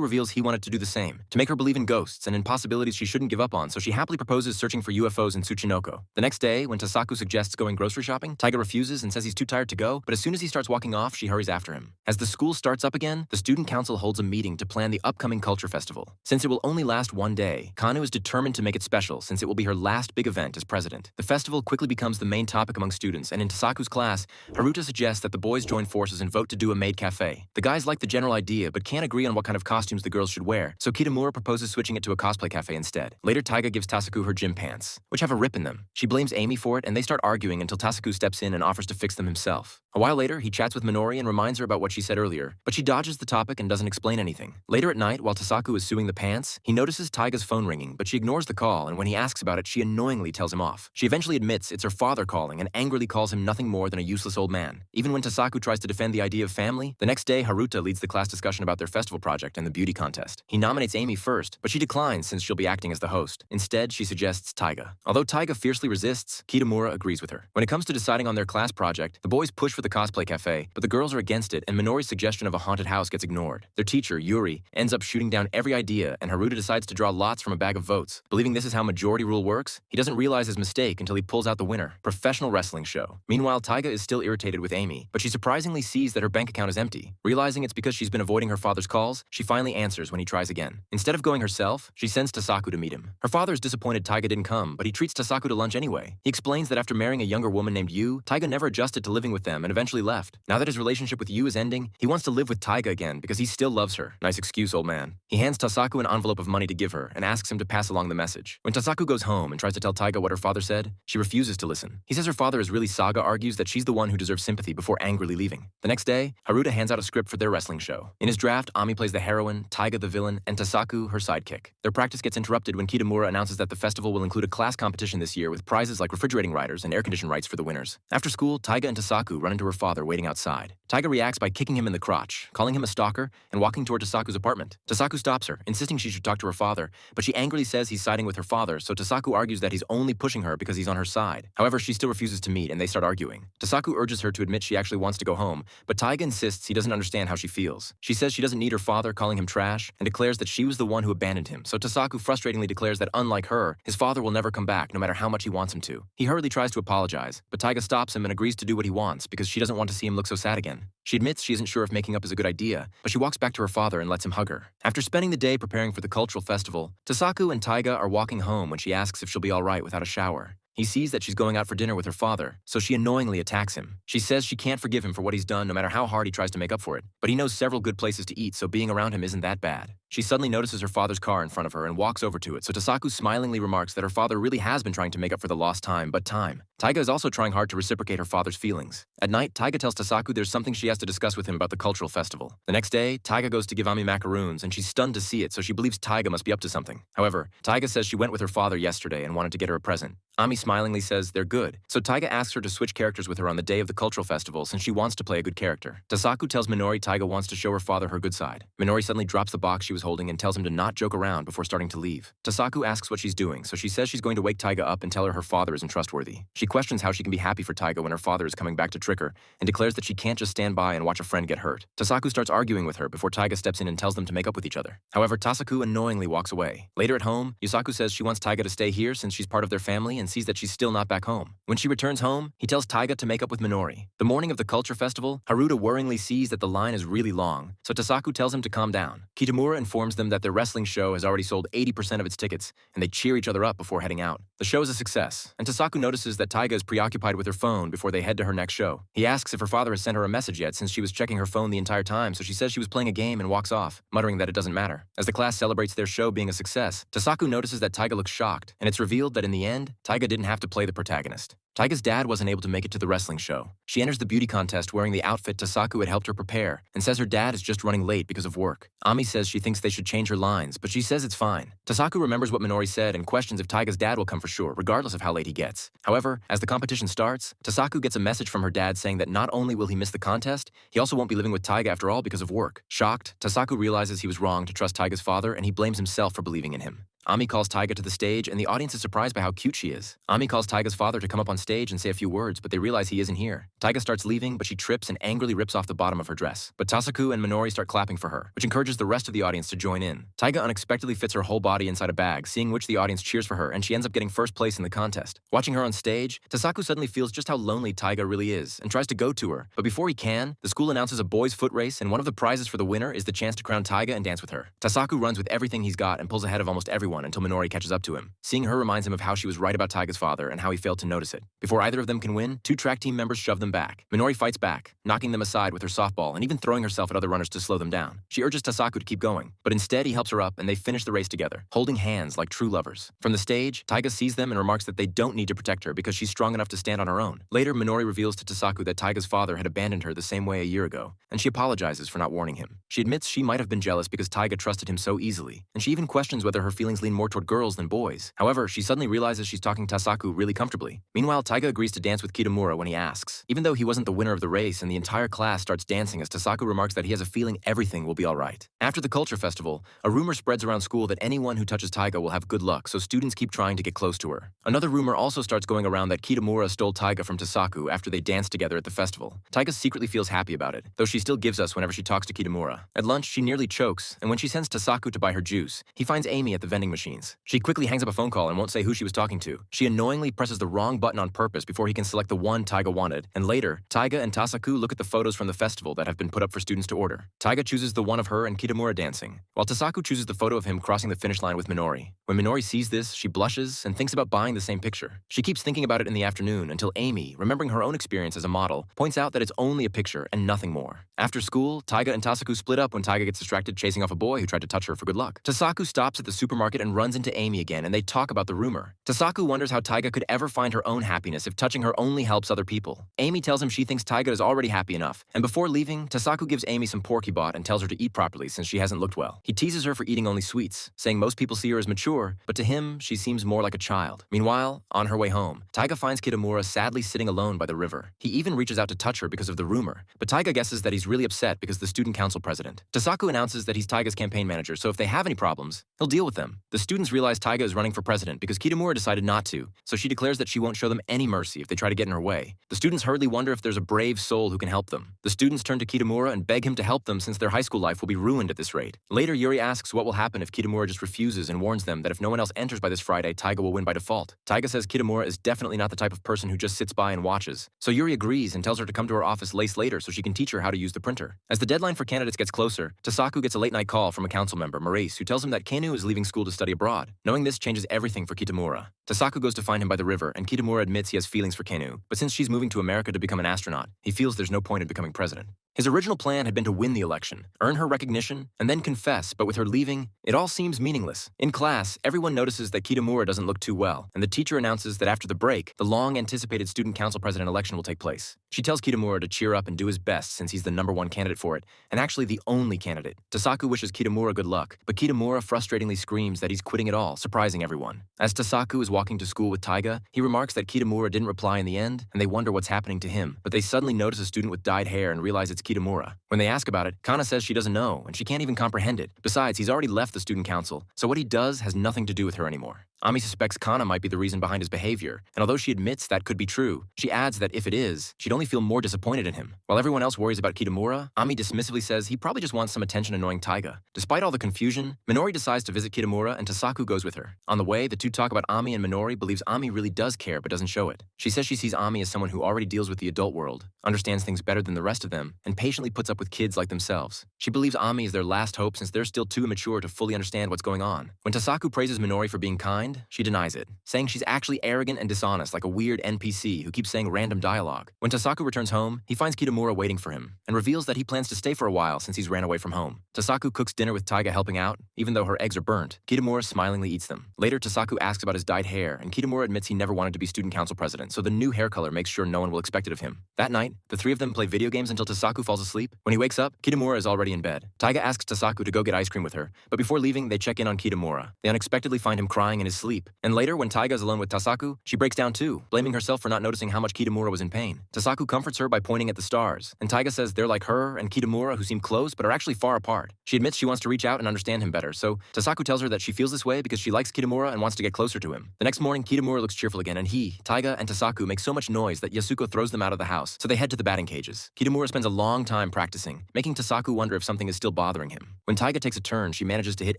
reveals he wanted to do the same, to make her believe in ghosts and in possibilities she shouldn't give up on, so she happily proposes searching for UFOs in Tsuchinoko. The next day, when Tasaku suggests going grocery shopping, Taiga refuses and says he's too tired to go, but as soon as he starts walking off, she hurries after him. As the school starts up again, the student council holds a meeting to plan the upcoming culture festival. Since it will only last one day, Kanu is determined to make it special since it will be her last big event as president. The festival quickly becomes the main topic among students, and in Tasaku's class, Haruta suggests that the boys join forces and vote to do a maid cafe. The guys like the general idea, but can't agree on what kind of costumes the girls should wear, so Kitamura proposes switching it to a cosplay cafe instead. Later, Taiga gives Tasaku her gym pants, which have a rip in them. She blames Amy for it, and they start arguing until Tasaku steps in and offers to fix them himself. A while later, he chats with Minori and reminds her about what she said earlier, but she dodges the topic and doesn't explain anything. Later at night, while Tasaku is sewing the pants, he notices Taiga's phone ringing, but she ignores the call, and when he asks about it, she annoyingly tells him off. She eventually admits it's her father calling and angrily calls him nothing more than a useless old man. Even when Tasaku tries to defend the idea of family, the next day Haruta leads the class discussion about their festival project and the beauty contest. He nominates Amy first, but she declines since she'll be acting as the host. Instead, she suggests Taiga. Although Taiga fiercely resists, Kitamura agrees with her. When it comes to deciding on their class project, the boys push for the cosplay cafe, but the girls are against it, and Minori's suggestion of a haunted house gets ignored. Their teacher, Yuri, ends up shooting down every idea, and Haruta decides to draw lots from a bag of votes. Believing this is how majority rule works, he doesn't realize his mistake until he pulls out the winner. Professional wrestling show. Meanwhile, Taiga is still irritated with Amy, but she surprisingly sees that her bank account is empty. Realizing it's because she's been avoiding her father's calls, she finally answers when he tries again. Instead of going herself, she sends Tasaku to meet him. Her father is disappointed Taiga didn't come, but he treats Tasaku to lunch anyway. He explains that after marrying a younger woman named Yu, Taiga never adjusted to living with them and eventually left. Now that his relationship with Yu is ending, he wants to live with Taiga again because he still loves her. Nice excuse, old man. He hands Tasaku an envelope of money to give her and asks him to pass along the message. When Tasaku goes home and tries to tell Taiga what her father said, she refuses to listen. He says her father is really Saga, argues that she's the one who deserves sympathy before angrily leaving. The next day, Haruta hands out a script for their wrestling show. In his draft, Ami plays the heroine, Taiga the villain, and Tasaku her sidekick. Their practice gets interrupted when Kitamura announces that the festival will include a class competition this year with prizes like refrigerating riders and air-conditioned rights for the winners. After school, Taiga and Tasaku run into her father waiting outside. Taiga reacts by kicking him in the crotch, calling him a stalker, and walking toward Tasaku's apartment. Tasaku stops her, insisting she should talk to her father, but she angrily says he's siding with her father, so Tasaku argues that he's only pushing her because he's on her side. However, she still refuses to meet, and they start arguing. Tasaku urges her to admit she actually wants to go home, but Taiga insists he doesn't understand how she feels. She says she doesn't need her father calling him trash, and declares that she was the one who abandoned him, so Tasaku frustratingly declares that unlike her, his father will never come back no matter how much he wants him to. He hurriedly tries to apologize, but Taiga stops him and agrees to do what he wants because she doesn't want to see him look so sad again. She admits she isn't sure if making up is a good idea, but she walks back to her father and lets him hug her. After spending the day preparing for the cultural festival, Tasaku and Taiga are walking home when she asks if she'll be alright without a shower. He sees that she's going out for dinner with her father, so she annoyingly attacks him. She says she can't forgive him for what he's done no matter how hard he tries to make up for it, but he knows several good places to eat, so being around him isn't that bad. She suddenly notices her father's car in front of her and walks over to it, so Tasaku smilingly remarks that her father really has been trying to make up for the lost time, but time. Taiga is also trying hard to reciprocate her father's feelings. At night, Taiga tells Tasaku there's something she has to discuss with him about the cultural festival. The next day, Taiga goes to give Ami macaroons, and she's stunned to see it, so she believes Taiga must be up to something. However, Taiga says she went with her father yesterday and wanted to get her a present. Ami smilingly says they're good, so Taiga asks her to switch characters with her on the day of the cultural festival since she wants to play a good character. Tasaku tells Minori Taiga wants to show her father her good side. Minori suddenly drops the box she was holding and tells him to not joke around before starting to leave. Tasaku asks what she's doing, so she says she's going to wake Taiga up and tell her father isn't trustworthy. She questions how she can be happy for Taiga when her father is coming back to trick her, and declares that she can't just stand by and watch a friend get hurt. Tasaku starts arguing with her before Taiga steps in and tells them to make up with each other. However, Tasaku annoyingly walks away. Later at home, Yusaku says she wants Taiga to stay here since she's part of their family and sees that she's still not back home. When she returns home, he tells Taiga to make up with Minori. The morning of the culture festival, Haruta worryingly sees that the line is really long, so Tasaku tells him to calm down. Kitamura and informs them that their wrestling show has already sold 80% of its tickets, and they cheer each other up before heading out. The show is a success, and Tasaku notices that Taiga is preoccupied with her phone before they head to her next show. He asks if her father has sent her a message yet since she was checking her phone the entire time, so she says she was playing a game and walks off, muttering that it doesn't matter. As the class celebrates their show being a success, Tasaku notices that Taiga looks shocked, and it's revealed that in the end, Taiga didn't have to play the protagonist. Taiga's dad wasn't able to make it to the wrestling show. She enters the beauty contest wearing the outfit Tasaku had helped her prepare and says her dad is just running late because of work. Ami says she thinks they should change her lines, but she says it's fine. Tasaku remembers what Minori said and questions if Taiga's dad will come for sure, regardless of how late he gets. However, as the competition starts, Tasaku gets a message from her dad saying that not only will he miss the contest, he also won't be living with Taiga after all because of work. Shocked, Tasaku realizes he was wrong to trust Taiga's father and he blames himself for believing in him. Ami calls Taiga to the stage, and the audience is surprised by how cute she is. Ami calls Taiga's father to come up on stage and say a few words, but they realize he isn't here. Taiga starts leaving, but she trips and angrily rips off the bottom of her dress. But Tasaku and Minori start clapping for her, which encourages the rest of the audience to join in. Taiga unexpectedly fits her whole body inside a bag, seeing which the audience cheers for her, and she ends up getting first place in the contest. Watching her on stage, Tasaku suddenly feels just how lonely Taiga really is, and tries to go to her. But before he can, the school announces a boys' foot race, and one of the prizes for the winner is the chance to crown Taiga and dance with her. Tasaku runs with everything he's got and pulls ahead of almost everyone until Minori catches up to him. Seeing her reminds him of how she was right about Taiga's father and how he failed to notice it. Before either of them can win, two track team members shove them back. Minori fights back, knocking them aside with her softball and even throwing herself at other runners to slow them down. She urges Tasaku to keep going, but instead he helps her up and they finish the race together, holding hands like true lovers. From the stage, Taiga sees them and remarks that they don't need to protect her because she's strong enough to stand on her own. Later, Minori reveals to Tasaku that Taiga's father had abandoned her the same way a year ago, and she apologizes for not warning him. She admits she might have been jealous because Taiga trusted him so easily, and she even questions whether her feelings lean more toward girls than boys. However, she suddenly realizes she's talking Tasaku really comfortably. Meanwhile, Taiga agrees to dance with Kitamura when he asks, even though he wasn't the winner of the race, and the entire class starts dancing as Tasaku remarks that he has a feeling everything will be alright. After the culture festival, a rumor spreads around school that anyone who touches Taiga will have good luck, so students keep trying to get close to her. Another rumor also starts going around that Kitamura stole Taiga from Tasaku after they danced together at the festival. Taiga secretly feels happy about it, though she still gives us whenever she talks to Kitamura. At lunch, she nearly chokes, and when she sends Tasaku to buy her juice, he finds Amy at the vending machines. She quickly hangs up a phone call and won't say who she was talking to. She annoyingly presses the wrong button on purpose before he can select the one Taiga wanted, and later, Taiga and Tasaku look at the photos from the festival that have been put up for students to order. Taiga chooses the one of her and Kitamura dancing, while Tasaku chooses the photo of him crossing the finish line with Minori. When Minori sees this, she blushes and thinks about buying the same picture. She keeps thinking about it in the afternoon until Amy, remembering her own experience as a model, points out that it's only a picture and nothing more. After school, Taiga and Tasaku split up when Taiga gets distracted chasing off a boy who tried to touch her for good luck. Tasaku stops at the supermarket and runs into Amy again, and they talk about the rumor. Tasaku wonders how Taiga could ever find her own happiness if touching her only helps other people. Amy tells him she thinks Taiga is already happy enough, and before leaving, Tasaku gives Amy some pork he bought and tells her to eat properly since she hasn't looked well. He teases her for eating only sweets, saying most people see her as mature, but to him, she seems more like a child. Meanwhile, on her way home, Taiga finds Kitamura sadly sitting alone by the river. He even reaches out to touch her because of the rumor, but Taiga guesses that he's really upset because the student council president. Tasaku announces that he's Taiga's campaign manager, so if they have any problems, he'll deal with them. The students realize Taiga is running for president because Kitamura decided not to, so she declares that she won't show them any mercy if they try to get in her way. The students hurriedly wonder if there's a brave soul who can help them. The students turn to Kitamura and beg him to help them since their high school life will be ruined at this rate. Later, Yuri asks what will happen if Kitamura just refuses and warns them that if no one else enters by this Friday, Taiga will win by default. Taiga says Kitamura is definitely not the type of person who just sits by and watches, so Yuri agrees and tells her to come to her office later so she can teach her how to use the printer. As the deadline for candidates gets closer, Tasaku gets a late-night call from a council member, Maurice, who tells him that Kenu is leaving school to study abroad. Knowing this changes everything for Kitamura. Tasaku goes to find him by the river, and Kitamura admits he has feelings for Kenu, but since she's moving to America to become an astronaut, he feels there's no point in becoming president. His original plan had been to win the election, earn her recognition, and then confess, but with her leaving, it all seems meaningless. In class, everyone notices that Kitamura doesn't look too well, and the teacher announces that after the break, the long-anticipated student council president election will take place. She tells Kitamura to cheer up and do his best since he's the #1 candidate for it, and actually the only candidate. Tasaku wishes Kitamura good luck, but Kitamura frustratingly screams that he's quitting it all, surprising everyone. As Tasaku is walking to school with Taiga, he remarks that Kitamura didn't reply in the end, and they wonder what's happening to him, but they suddenly notice a student with dyed hair and realize it's Kitamura. When they ask about it, Kana says she doesn't know, and she can't even comprehend it. Besides, he's already left the student council, so what he does has nothing to do with her anymore. Ami suspects Kana might be the reason behind his behavior, and although she admits that could be true, she adds that if it is, she'd only feel more disappointed in him. While everyone else worries about Kitamura, Ami dismissively says he probably just wants some attention annoying Taiga. Despite all the confusion, Minori decides to visit Kitamura and Tasaku goes with her. On the way, the two talk about Ami, and Minori believes Ami really does care but doesn't show it. She says she sees Ami as someone who already deals with the adult world, understands things better than the rest of them, and patiently puts up with kids like themselves. She believes Ami is their last hope since they're still too immature to fully understand what's going on. When Tasaku praises Minori for being kind, she denies it, saying she's actually arrogant and dishonest like a weird NPC who keeps saying random dialogue. When Tasaku returns home, he finds Kitamura waiting for him, and reveals that he plans to stay for a while since he's ran away from home. Tasaku cooks dinner with Taiga helping out. Even though her eggs are burnt, Kitamura smilingly eats them. Later, Tasaku asks about his dyed hair, and Kitamura admits he never wanted to be student council president, so the new hair color makes sure no one will expect it of him. That night, the three of them play video games until Tasaku falls asleep. When he wakes up, Kitamura is already in bed. Taiga asks Tasaku to go get ice cream with her, but before leaving, they check in on Kitamura. They unexpectedly find him crying in his sleep, and later, when Taiga is alone with Tasaku, she breaks down too, blaming herself for not noticing how much Kitamura was in pain. Tasaku comforts her by pointing at the stars, and Taiga says they're like her and Kitamura who seem close but are actually far apart. She admits she wants to reach out and understand him better, so Tasaku tells her that she feels this way because she likes Kitamura and wants to get closer to him. The next morning, Kitamura looks cheerful again, and he, Taiga, and Tasaku make so much noise that Yasuko throws them out of the house, so they head to the batting cages. Kitamura spends a long time practicing, making Tasaku wonder if something is still bothering him. When Taiga takes a turn, she manages to hit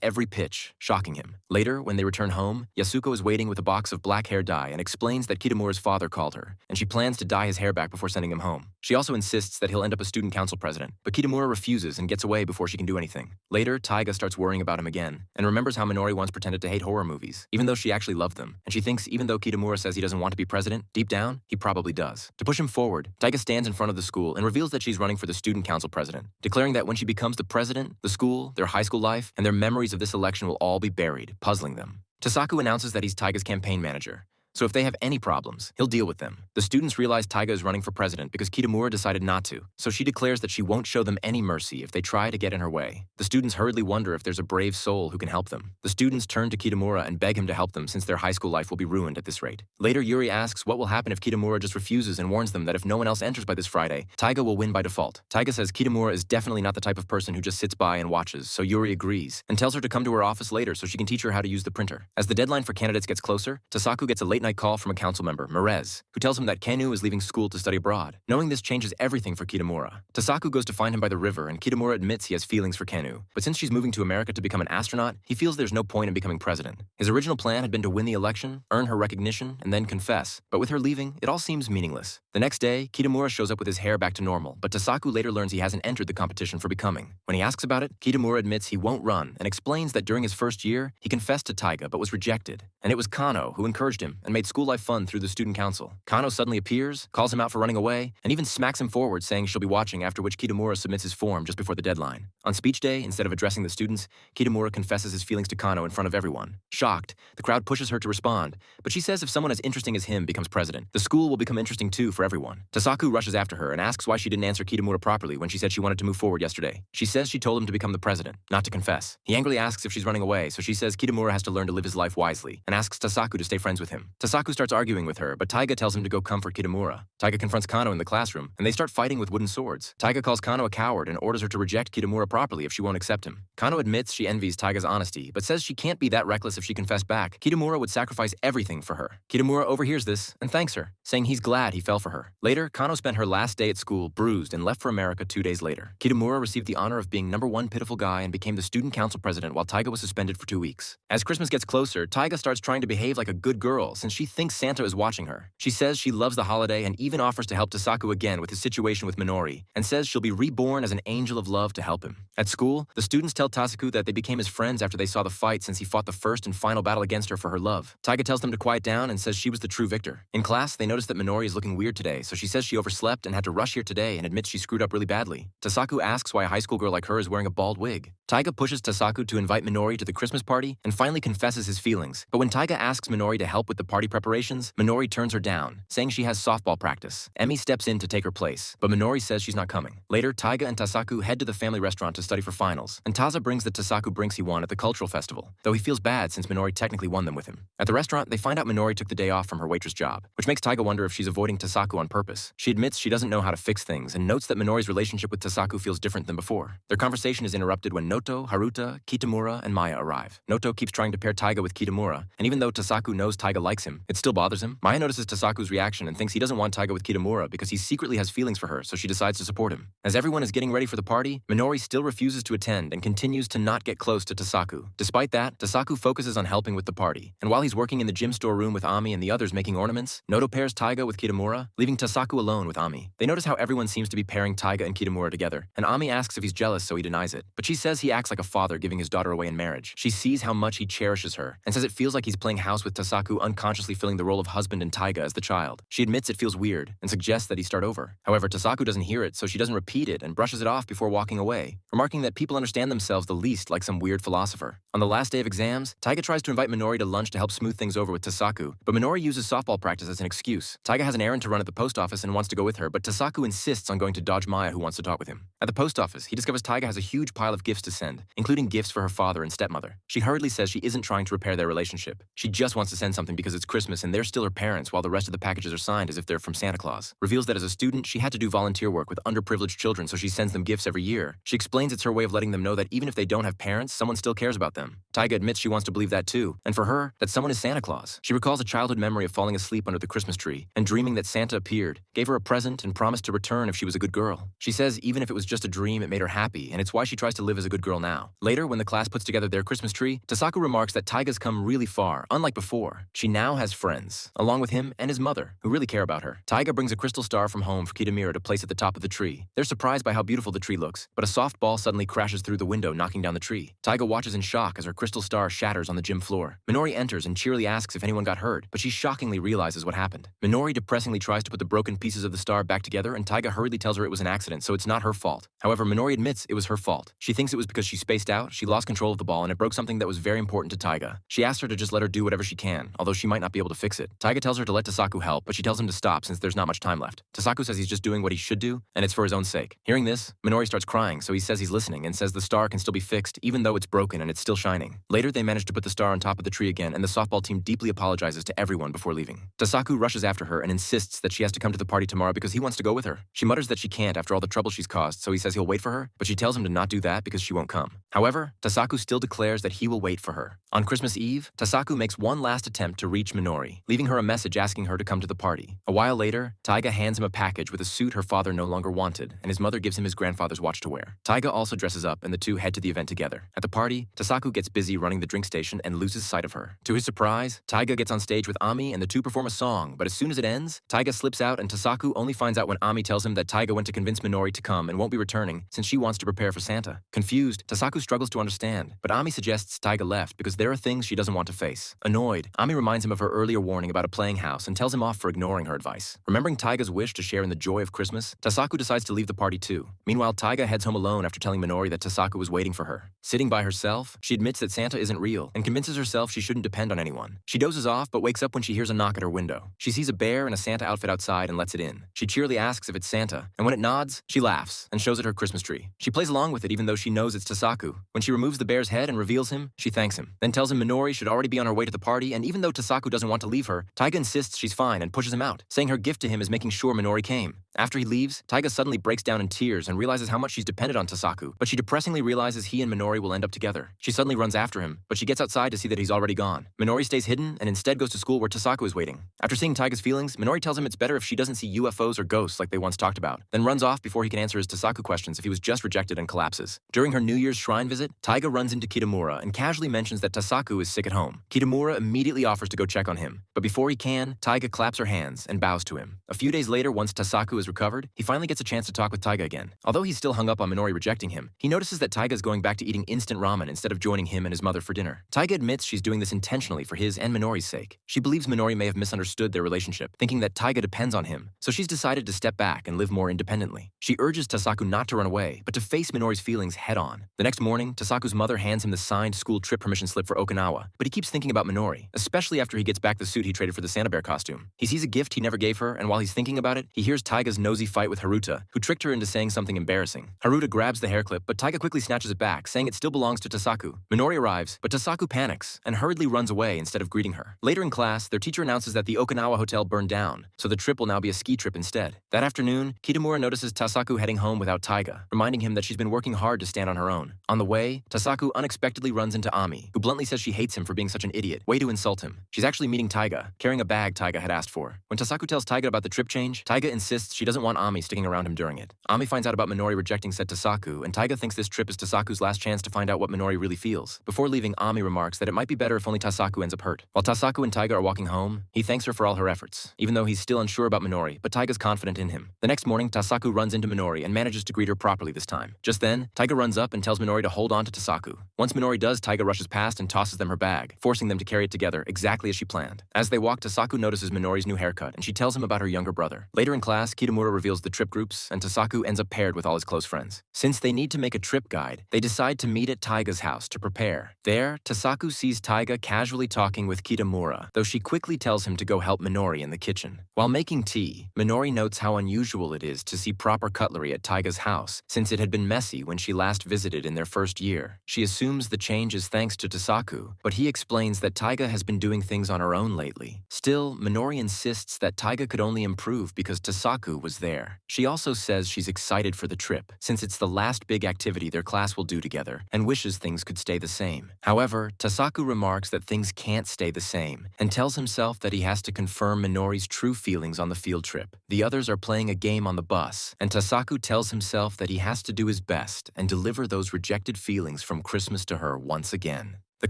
every pitch, shocking him. Later, when they return home, Yasuko is waiting with a box of black hair dye and explains that Kitamura's father called her, and she plans to dye his hair back before sending him home. She also insists that he'll end up a student council president, but Kitamura refuses and gets away before she can do anything. Later, Taiga starts worrying about him again, and remembers how Minori once pretended to hate horror movies, even though she actually loved them, and she thinks even though Kitamura says he doesn't want to be president, deep down, he probably does. To push him forward, Taiga stands in front of the school and reveals that she's running for the student council president, declaring that when she becomes the president, the school, their high school life, and their memories of this election will all be buried, puzzling them. Tasaku announces that he's Taiga's campaign manager, so if they have any problems, he'll deal with them. The students realize Taiga is running for president because Kitamura decided not to, so she declares that she won't show them any mercy if they try to get in her way. The students hurriedly wonder if there's a brave soul who can help them. The students turn to Kitamura and beg him to help them since their high school life will be ruined at this rate. Later, Yuri asks what will happen if Kitamura just refuses and warns them that if no one else enters by this Friday, Taiga will win by default. Taiga says Kitamura is definitely not the type of person who just sits by and watches, so Yuri agrees, and tells her to come to her office later so she can teach her how to use the printer. As the deadline for candidates gets closer, Tasaku gets a late-night call from a council member, Merez, who tells him that Kenu is leaving school to study abroad. Knowing this changes everything for Kitamura. Tasaku goes to find him by the river, and Kitamura admits he has feelings for Kenu. But since she's moving to America to become an astronaut, he feels there's no point in becoming president. His original plan had been to win the election, earn her recognition, and then confess. But with her leaving, it all seems meaningless. The next day, Kitamura shows up with his hair back to normal, but Tasaku later learns he hasn't entered the competition for becoming. When he asks about it, Kitamura admits he won't run, and explains that during his first year, he confessed to Taiga but was rejected. And it was Kano who encouraged him and made school life fun through the student council. Kano suddenly appears, calls him out for running away, and even smacks him forward, saying she'll be watching, after which Kitamura submits his form just before the deadline. On speech day, instead of addressing the students, Kitamura confesses his feelings to Kano in front of everyone. Shocked, the crowd pushes her to respond, but she says if someone as interesting as him becomes president, the school will become interesting too for everyone. Tasaku rushes after her and asks why she didn't answer Kitamura properly when she said she wanted to move forward yesterday. She says she told him to become the president, not to confess. He angrily asks if she's running away, so she says Kitamura has to learn to live his life wisely, and asks Tasaku to stay friends with him. Tasaku starts arguing with her, but Taiga tells him to go comfort Kitamura. Taiga confronts Kano in the classroom, and they start fighting with wooden swords. Taiga calls Kano a coward and orders her to reject Kitamura properly if she won't accept him. Kano admits she envies Taiga's honesty, but says she can't be that reckless if she confessed back. Kitamura would sacrifice everything for her. Kitamura overhears this and thanks her, saying he's glad he fell for her. Later, Kano spent her last day at school bruised and left for America 2 days later. Kitamura received the honor of being #1 pitiful guy and became the student council president while Taiga was suspended for 2 weeks. As Christmas gets closer, Taiga starts trying to behave like a good girl since she thinks Santa is watching her. She says she loves the holiday and even offers to help Tasaku again with his situation with Minori, and says she'll be reborn as an angel of love to help him. At school, the students tell Tasaku that they became his friends after they saw the fight since he fought the first and final battle against her for her love. Taiga tells them to quiet down and says she was the true victor. In class, they notice that Minori is looking weird today, so she says she overslept and had to rush here today and admits she screwed up really badly. Tasaku asks why a high school girl like her is wearing a bald wig. Taiga pushes Tasaku to invite Minori to the Christmas party and finally confesses his feelings, but when Taiga asks Minori to help with the party party preparations, Minori turns her down, saying she has softball practice. Emi steps in to take her place, but Minori says she's not coming. Later, Taiga and Tasaku head to the family restaurant to study for finals, and Taza brings the Tasaku drinks he won at the cultural festival, though he feels bad since Minori technically won them with him. At the restaurant, they find out Minori took the day off from her waitress job, which makes Taiga wonder if she's avoiding Tasaku on purpose. She admits she doesn't know how to fix things and notes that Minori's relationship with Tasaku feels different than before. Their conversation is interrupted when Noto, Haruta, Kitamura, and Maya arrive. Noto keeps trying to pair Taiga with Kitamura, and even though Tasaku knows Taiga likes him, it still bothers him. Maya notices Tasaku's reaction and thinks he doesn't want Taiga with Kitamura because he secretly has feelings for her, so she decides to support him. As everyone is getting ready for the party, Minori still refuses to attend and continues to not get close to Tasaku. Despite that, Tasaku focuses on helping with the party, and while he's working in the gym store room with Ami and the others making ornaments, Noto pairs Taiga with Kitamura, leaving Tasaku alone with Ami. They notice how everyone seems to be pairing Taiga and Kitamura together, and Ami asks if he's jealous, so he denies it. But she says he acts like a father giving his daughter away in marriage. She sees how much he cherishes her, and says it feels like he's playing house with Tasaku, unconsciously filling the role of husband and Taiga as the child. She admits it feels weird, and suggests that he start over. However, Tasaku doesn't hear it, so she doesn't repeat it and brushes it off before walking away, remarking that people understand themselves the least like some weird philosopher. On the last day of exams, Taiga tries to invite Minori to lunch to help smooth things over with Tasaku, but Minori uses softball practice as an excuse. Taiga has an errand to run at the post office and wants to go with her, but Tasaku insists on going to dodge Maya, who wants to talk with him. At the post office, he discovers Taiga has a huge pile of gifts to send, including gifts for her father and stepmother. She hurriedly says she isn't trying to repair their relationship. She just wants to send something because it's Christmas and they're still her parents, while the rest of the packages are signed as if they're from Santa Claus. Reveals that as a student, she had to do volunteer work with underprivileged children, so she sends them gifts every year. She explains it's her way of letting them know that even if they don't have parents, someone still cares about them. Taiga admits she wants to believe that too, and for her, that someone is Santa Claus. She recalls a childhood memory of falling asleep under the Christmas tree and dreaming that Santa appeared, gave her a present, and promised to return if she was a good girl. She says even if it was just a dream, it made her happy, and it's why she tries to live as a good girl now. Later, when the class puts together their Christmas tree, Tasaku remarks that Taiga's come really far, unlike before. She now has friends, along with him and his mother, who really care about her. Taiga brings a crystal star from home for Kitamura to place at the top of the tree. They're surprised by how beautiful the tree looks, but a soft ball suddenly crashes through the window, knocking down the tree. Taiga watches in shock as her crystal star shatters on the gym floor. Minori enters and cheerily asks if anyone got hurt, but she shockingly realizes what happened. Minori depressingly tries to put the broken pieces of the star back together, and Taiga hurriedly tells her it was an accident, so it's not her fault. However, Minori admits it was her fault. She thinks it was because she spaced out, she lost control of the ball, and it broke something that was very important to Taiga. She asks her to just let her do whatever she can, although she might not be able to fix it. Taiga tells her to let Tasaku help, but she tells him to stop since there's not much time left. Tasaku says he's just doing what he should do, and it's for his own sake. Hearing this, Minori starts crying, so he says he's listening and says the star can still be fixed even though it's broken and it's still shining. Later, they manage to put the star on top of the tree again, and the softball team deeply apologizes to everyone before leaving. Tasaku rushes after her and insists that she has to come to the party tomorrow because he wants to go with her. She mutters that she can't after all the trouble she's caused, so he says he'll wait for her, but she tells him to not do that because she won't come. However, Tasaku still declares that he will wait for her. On Christmas Eve, Tasaku makes one last attempt to reach Minori, leaving her a message asking her to come to the party. A while later, Taiga hands him a package with a suit her father no longer wanted, and his mother gives him his grandfather's watch to wear. Taiga also dresses up, and the two head to the event together. At the party, Tasaku gets busy running the drink station and loses sight of her. To his surprise, Taiga gets on stage with Ami, and the two perform a song, but as soon as it ends, Taiga slips out, and Tasaku only finds out when Ami tells him that Taiga went to convince Minori to come and won't be returning since she wants to prepare for Santa. Confused, Tasaku struggles to understand, but Ami suggests Taiga left because there are things she doesn't want to face. Annoyed, Ami reminds him of her earlier warning about a playing house and tells him off for ignoring her advice. Remembering Taiga's wish to share in the joy of Christmas, Tasaku decides to leave the party too. Meanwhile, Taiga heads home alone after telling Minori that Tasaku was waiting for her. Sitting by herself, she admits that Santa isn't real and convinces herself she shouldn't depend on anyone. She dozes off but wakes up when she hears a knock at her window. She sees a bear in a Santa outfit outside and lets it in. She cheerily asks if it's Santa, and when it nods, she laughs and shows it her Christmas tree. She plays along with it even though she knows it's Tasaku. When she removes the bear's head and reveals him, she thanks him, then tells him Minori should already be on her way to the party, and even though Tasaku doesn't want to leave her, Taiga insists she's fine and pushes him out, saying her gift to him is making sure Minori came. After he leaves, Taiga suddenly breaks down in tears and realizes how much she's depended on Tasaku, but she depressingly realizes he and Minori will end up together. She suddenly runs after him, but she gets outside to see that he's already gone. Minori stays hidden and instead goes to school where Tasaku is waiting. After seeing Taiga's feelings, Minori tells him it's better if she doesn't see UFOs or ghosts like they once talked about, then runs off before he can answer his Tasaku questions if he was just rejected and collapses. During her New Year's shrine visit, Taiga runs into Kitamura and casually mentions that Tasaku is sick at home. Kitamura immediately offers to go check on him, but before he can, Taiga claps her hands and bows to him. A few days later, once Tasaku is recovered, he finally gets a chance to talk with Taiga again. Although he's still hung up on Minori rejecting him, he notices that Taiga is going back to eating instant ramen instead of joining him and his mother for dinner. Taiga admits she's doing this intentionally for his and Minori's sake. She believes Minori may have misunderstood their relationship, thinking that Taiga depends on him, so she's decided to step back and live more independently. She urges Tasaku not to run away, but to face Minori's feelings head on. The next morning, morning, Tasaku's mother hands him the signed school trip permission slip for Okinawa, but he keeps thinking about Minori, especially after he gets back the suit he traded for the Santa Bear costume. He sees a gift he never gave her, and while he's thinking about it, he hears Taiga's nosy fight with Haruta, who tricked her into saying something embarrassing. Haruta grabs the hair clip, but Taiga quickly snatches it back, saying it still belongs to Tasaku. Minori arrives, but Tasaku panics and hurriedly runs away instead of greeting her. Later in class, their teacher announces that the Okinawa hotel burned down, so the trip will now be a ski trip instead. That afternoon, Kitamura notices Tasaku heading home without Taiga, reminding him that she's been working hard to stand on her own. On the way, Tasaku unexpectedly runs into Ami, who bluntly says she hates him for being such an idiot. Way to insult him. She's actually meeting Taiga, carrying a bag Taiga had asked for. When Tasaku tells Taiga about the trip change, Taiga insists she doesn't want Ami sticking around him during it. Ami finds out about Minori rejecting said Tasaku, and Taiga thinks this trip is Tasaku's last chance to find out what Minori really feels. Before leaving, Ami remarks that it might be better if only Tasaku ends up hurt. While Tasaku and Taiga are walking home, he thanks her for all her efforts, even though he's still unsure about Minori, but Taiga's confident in him. The next morning, Tasaku runs into Minori and manages to greet her properly this time. Just then, Taiga runs up and tells Minori to hold on to Tasaku. Once Minori does, Taiga rushes past and tosses them her bag, forcing them to carry it together exactly as she planned. As they walk, Tasaku notices Minori's new haircut, and she tells him about her younger brother. Later in class, Kitamura reveals the trip groups, and Tasaku ends up paired with all his close friends. Since they need to make a trip guide, they decide to meet at Taiga's house to prepare. There, Tasaku sees Taiga casually talking with Kitamura, though she quickly tells him to go help Minori in the kitchen. While making tea, Minori notes how unusual it is to see proper cutlery at Taiga's house, since it had been messy when she last visited in their first year. She assumes the change is thanks to Tasaku, but he explains that Taiga has been doing things on her own lately. Still, Minori insists that Taiga could only improve because Tasaku was there. She also says she's excited for the trip, since it's the last big activity their class will do together, and wishes things could stay the same. However, Tasaku remarks that things can't stay the same, and tells himself that he has to confirm Minori's true feelings on the field trip. The others are playing a game on the bus, and Tasaku tells himself that he has to do his best and deliver those rejected feelings from Christmas to her once again. The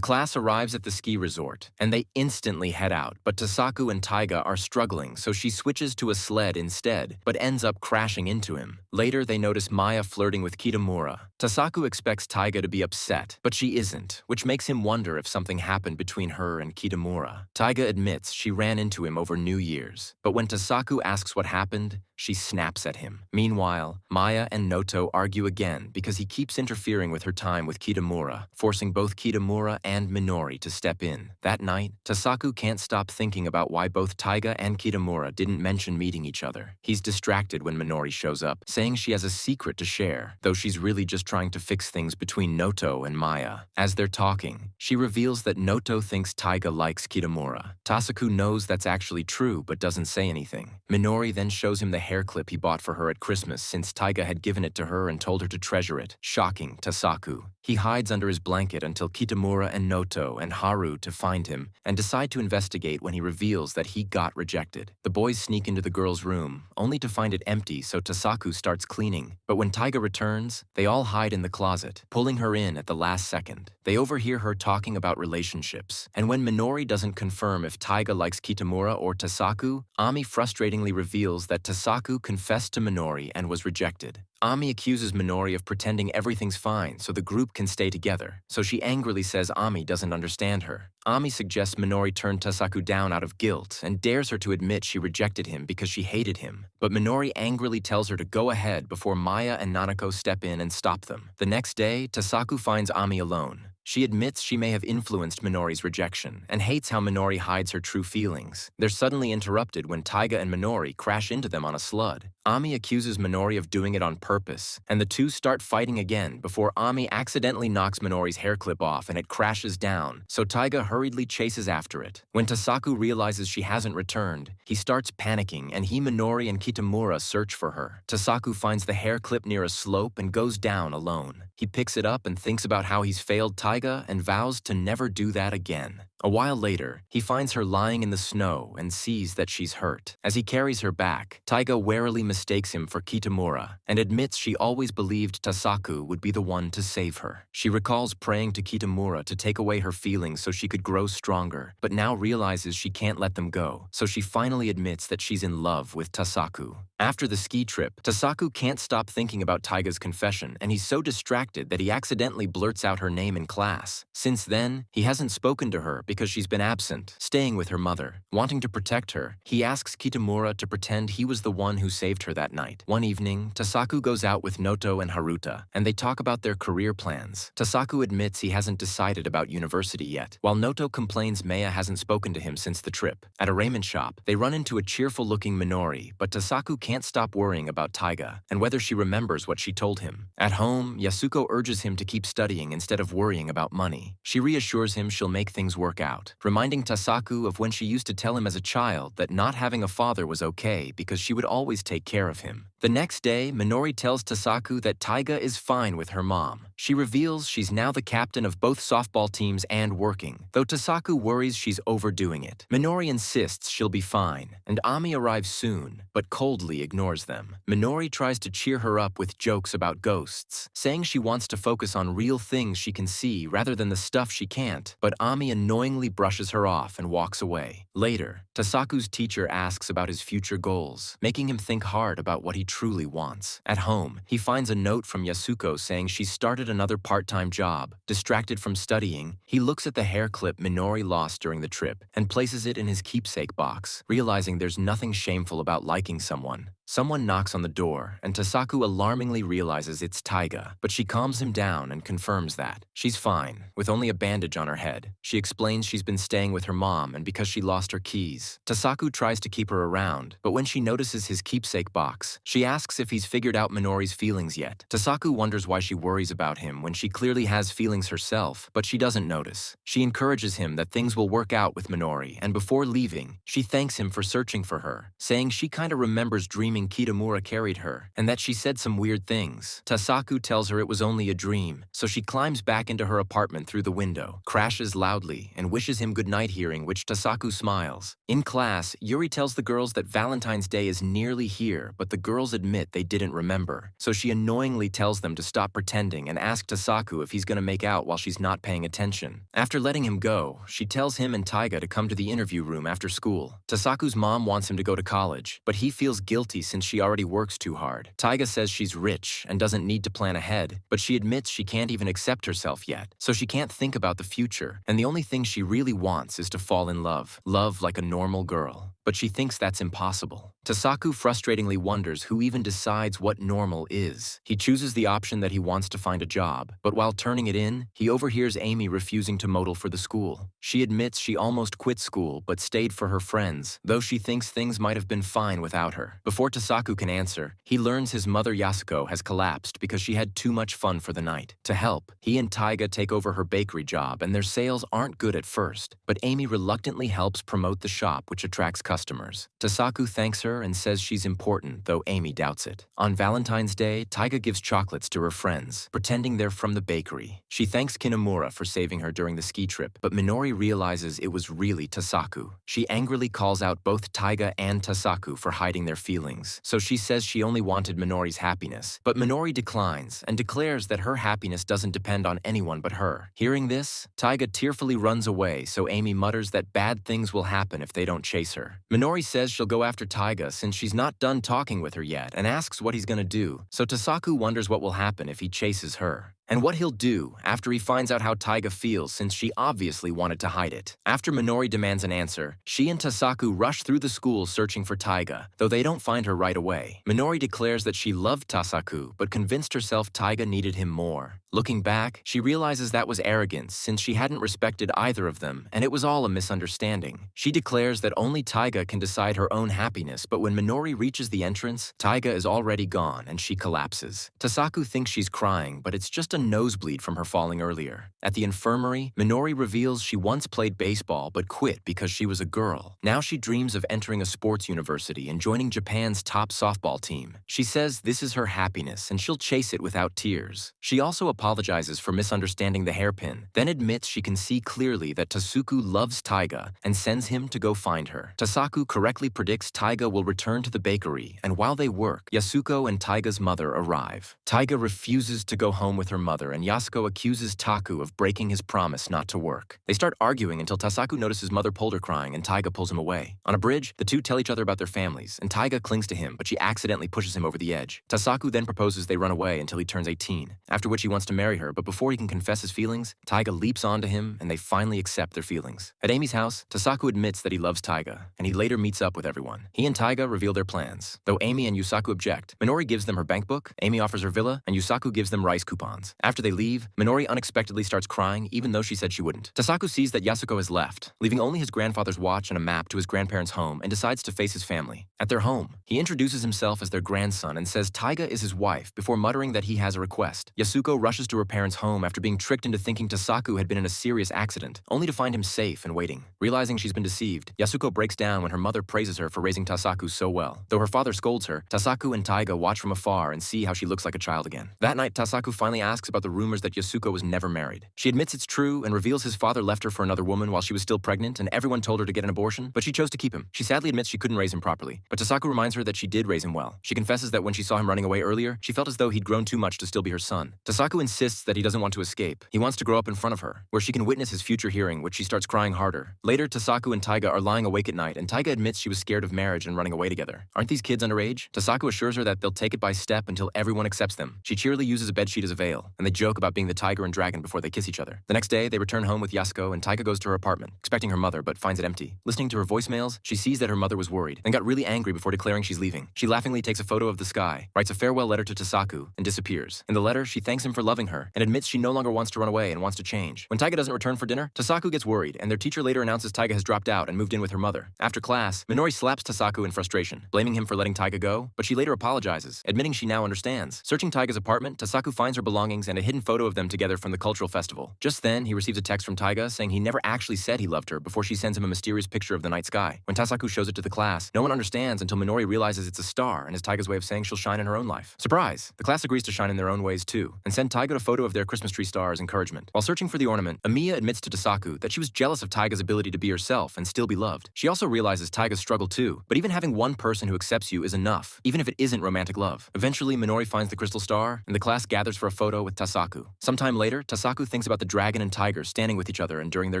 class arrives at the ski resort, and they instantly head out, but Tasaku and Taiga are struggling, so she switches to a sled instead, but ends up crashing into him. Later, they notice Maya flirting with Kitamura. Tasaku expects Taiga to be upset, but she isn't, which makes him wonder if something happened between her and Kitamura. Taiga admits she ran into him over New Year's, but when Tasaku asks what happened, she snaps at him. Meanwhile, Maya and Noto argue again because he keeps interfering with her time with Kitamura, forcing both Kitamura and Minori to step in. That night, Tasaku can't stop thinking about why both Taiga and Kitamura didn't mention meeting each other. He's distracted when Minori shows up, saying she has a secret to share, though she's really just trying to fix things between Noto and Maya. As they're talking, she reveals that Noto thinks Taiga likes Kitamura. Tasaku knows that's actually true but doesn't say anything. Minori then shows him the hair clip he bought for her at Christmas since Taiga had given it to her and told her to treasure it, shocking Tasaku. He hides under his blanket until Kitamura and Noto and Haru to find him and decide to investigate when he reveals that he got rejected. The boys sneak into the girl's room, only to find it empty, so Tasaku starts cleaning. But when Taiga returns, they all hide in the closet, pulling her in at the last second. They overhear her talking about relationships, and when Minori doesn't confirm if Taiga likes Kitamura or Tasaku, Ami frustratingly reveals that Tasaku confessed to Minori and was rejected. Ami accuses Minori of pretending everything's fine so the group can stay together, so she angrily says Ami doesn't understand her. Ami suggests Minori turn Tasaku down out of guilt and dares her to admit she rejected him because she hated him. But Minori angrily tells her to go ahead before Maya and Nanako step in and stop them. The next day, Tasaku finds Ami alone. She admits she may have influenced Minori's rejection and hates how Minori hides her true feelings. They're suddenly interrupted when Taiga and Minori crash into them on a sled. Ami accuses Minori of doing it on purpose, and the two start fighting again before Ami accidentally knocks Minori's hair clip off and it crashes down, so Taiga hurriedly chases after it. When Tasaku realizes she hasn't returned, he starts panicking and he, Minori, and Kitamura search for her. Tasaku finds the hair clip near a slope and goes down alone. He picks it up and thinks about how he's failed Taiga and vows to never do that again. A while later, he finds her lying in the snow and sees that she's hurt. As he carries her back, Taiga warily mistakes him for Kitamura and admits she always believed Tasaku would be the one to save her. She recalls praying to Kitamura to take away her feelings so she could grow stronger, but now realizes she can't let them go, so she finally admits that she's in love with Tasaku. After the ski trip, Tasaku can't stop thinking about Taiga's confession, and he's so distracted distracted that he accidentally blurts out her name in class. Since then, he hasn't spoken to her because she's been absent, staying with her mother. Wanting to protect her, he asks Kitamura to pretend he was the one who saved her that night. One evening, Tasaku goes out with Noto and Haruta, and they talk about their career plans. Tasaku admits he hasn't decided about university yet, while Noto complains Maya hasn't spoken to him since the trip. At a ramen shop, they run into a cheerful-looking Minori, but Tasaku can't stop worrying about Taiga and whether she remembers what she told him. At home, Yasuko urges him to keep studying instead of worrying about money. She reassures him she'll make things work out, reminding Tasaku of when she used to tell him as a child that not having a father was okay because she would always take care of him. The next day, Minori tells Tasaku that Taiga is fine with her mom. She reveals she's now the captain of both softball teams and working, though Tasaku worries she's overdoing it. Minori insists she'll be fine, and Ami arrives soon, but coldly ignores them. Minori tries to cheer her up with jokes about ghosts, saying she wants to focus on real things she can see rather than the stuff she can't, but Ami annoyingly brushes her off and walks away. Later, Tasaku's teacher asks about his future goals, making him think hard about what he truly wants. At home, he finds a note from Yasuko saying she started another part-time job. Distracted from studying, he looks at the hair clip Minori lost during the trip and places it in his keepsake box, realizing there's nothing shameful about liking someone. Someone knocks on the door, and Tasaku alarmingly realizes it's Taiga, but she calms him down and confirms that she's fine, with only a bandage on her head. She explains she's been staying with her mom and because she lost her keys. Tasaku tries to keep her around, but when she notices his keepsake box, she asks if he's figured out Minori's feelings yet. Tasaku wonders why she worries about him when she clearly has feelings herself, but she doesn't notice. She encourages him that things will work out with Minori, and before leaving, she thanks him for searching for her, saying she kinda remembers dreaming Kitamura carried her, and that she said some weird things. Tasaku tells her it was only a dream, so she climbs back into her apartment through the window, crashes loudly, and wishes him goodnight, hearing which Tasaku smiles. In class, Yuri tells the girls that Valentine's Day is nearly here, but the girls admit they didn't remember, so she annoyingly tells them to stop pretending and ask Tasaku if he's gonna make out while she's not paying attention. After letting him go, she tells him and Taiga to come to the interview room after school. Tasaku's mom wants him to go to college, but he feels guilty since she already works too hard. Taiga says she's rich and doesn't need to plan ahead, but she admits she can't even accept herself yet, so she can't think about the future, and the only thing she really wants is to fall in love. Love like a normal girl. But she thinks that's impossible. Tasaku frustratingly wonders who even decides what normal is. He chooses the option that he wants to find a job, but while turning it in, he overhears Amy refusing to model for the school. She admits she almost quit school but stayed for her friends, though she thinks things might have been fine without her. Before Tasaku can answer, he learns his mother Yasuko has collapsed because she had too much fun for the night. To help, he and Taiga take over her bakery job, and their sales aren't good at first, but Amy reluctantly helps promote the shop, which attracts customers. Tasaku thanks her and says she's important, though Amy doubts it. On Valentine's Day, Taiga gives chocolates to her friends, pretending they're from the bakery. She thanks Kinemura for saving her during the ski trip, but Minori realizes it was really Tasaku. She angrily calls out both Taiga and Tasaku for hiding their feelings, so she says she only wanted Minori's happiness. But Minori declines and declares that her happiness doesn't depend on anyone but her. Hearing this, Taiga tearfully runs away, so Amy mutters that bad things will happen if they don't chase her. Minori says she'll go after Taiga since she's not done talking with her yet, and asks what he's gonna do, so Tasaku wonders what will happen if he chases her, and what he'll do after he finds out how Taiga feels since she obviously wanted to hide it. After Minori demands an answer, she and Tasaku rush through the school searching for Taiga, though they don't find her right away. Minori declares that she loved Tasaku, but convinced herself Taiga needed him more. Looking back, she realizes that was arrogance since she hadn't respected either of them, and it was all a misunderstanding. She declares that only Taiga can decide her own happiness, but when Minori reaches the entrance, Taiga is already gone and she collapses. Tasaku thinks she's crying, but it's just a nosebleed from her falling earlier. At the infirmary, Minori reveals she once played baseball but quit because she was a girl. Now she dreams of entering a sports university and joining Japan's top softball team. She says this is her happiness and she'll chase it without tears. She also apologizes for misunderstanding the hairpin, then admits she can see clearly that Tasuku loves Taiga and sends him to go find her. Tasaku correctly predicts Taiga will return to the bakery, and while they work, Yasuko and Taiga's mother arrive. Taiga refuses to go home with her mother, and Yasuko accuses Taku of breaking his promise not to work. They start arguing until Tasaku notices mother Polder crying and Taiga pulls him away. On a bridge, the two tell each other about their families, and Taiga clings to him, but she accidentally pushes him over the edge. Tasaku then proposes they run away until he turns 18, after which he wants to marry her, but before he can confess his feelings, Taiga leaps onto him, and they finally accept their feelings. At Amy's house, Tasaku admits that he loves Taiga, and he later meets up with everyone. He and Taiga reveal their plans. Though Amy and Yusaku object, Minori gives them her bank book, Amy offers her villa, and Yusaku gives them rice coupons. After they leave, Minori unexpectedly starts crying, even though she said she wouldn't. Tasaku sees that Yasuko has left, leaving only his grandfather's watch and a map to his grandparents' home, and decides to face his family. At their home, he introduces himself as their grandson and says Taiga is his wife before muttering that he has a request. Yasuko rushes to her parents' home after being tricked into thinking Tasaku had been in a serious accident, only to find him safe and waiting. Realizing she's been deceived, Yasuko breaks down when her mother praises her for raising Tasaku so well. Though her father scolds her, Tasaku and Taiga watch from afar and see how she looks like a child again. That night, Tasaku finally asks about the rumors that Yasuko was never married. She admits it's true and reveals his father left her for another woman while she was still pregnant and everyone told her to get an abortion, but she chose to keep him. She sadly admits she couldn't raise him properly, but Tasaku reminds her that she did raise him well. She confesses that when she saw him running away earlier, she felt as though he'd grown too much to still be her son. Tasaku insists that he doesn't want to escape. He wants to grow up in front of her, where she can witness his future hearing, which she starts crying harder. Later, Tasaku and Taiga are lying awake at night, and Taiga admits she was scared of marriage and running away together. Aren't these kids underage? Tasaku assures her that they'll take it by step until everyone accepts them. She cheerily uses a bedsheet as a veil, and they joke about being the tiger and dragon before they kiss each other. The next day, they return home with Yasuko, and Taiga goes to her apartment, expecting her mother, but finds it empty. Listening to her voicemails, she sees that her mother was worried, and got really angry before declaring she's leaving. She laughingly takes a photo of the sky, writes a farewell letter to Tasaku, and disappears. In the letter, she thanks him for loving her, and admits she no longer wants to run away and wants to change. When Taiga doesn't return for dinner, Tasaku gets worried, and their teacher later announces Taiga has dropped out and moved in with her mother. After class, Minori slaps Tasaku in frustration, blaming him for letting Taiga go, but she later apologizes, admitting she now understands. Searching Taiga's apartment, Tasaku finds her belongings and a hidden photo of them together from the cultural festival. Just then, he receives a text from Taiga saying he never actually said he loved her before she sends him a mysterious picture of the night sky. When Tasaku shows it to the class, no one understands until Minori realizes it's a star and is Taiga's way of saying she'll shine in her own life. Surprise! The class agrees to shine in their own ways too, and send Taiga a photo of their Christmas tree star as encouragement. While searching for the ornament, Amiya admits to Tasaku that she was jealous of Taiga's ability to be herself and still be loved. She also realizes Taiga's struggle too, but even having one person who accepts you is enough, even if it isn't romantic love. Eventually, Minori finds the crystal star, and the class gathers for a photo with Tasaku. Sometime later, Tasaku thinks about the dragon and tiger standing with each other and during their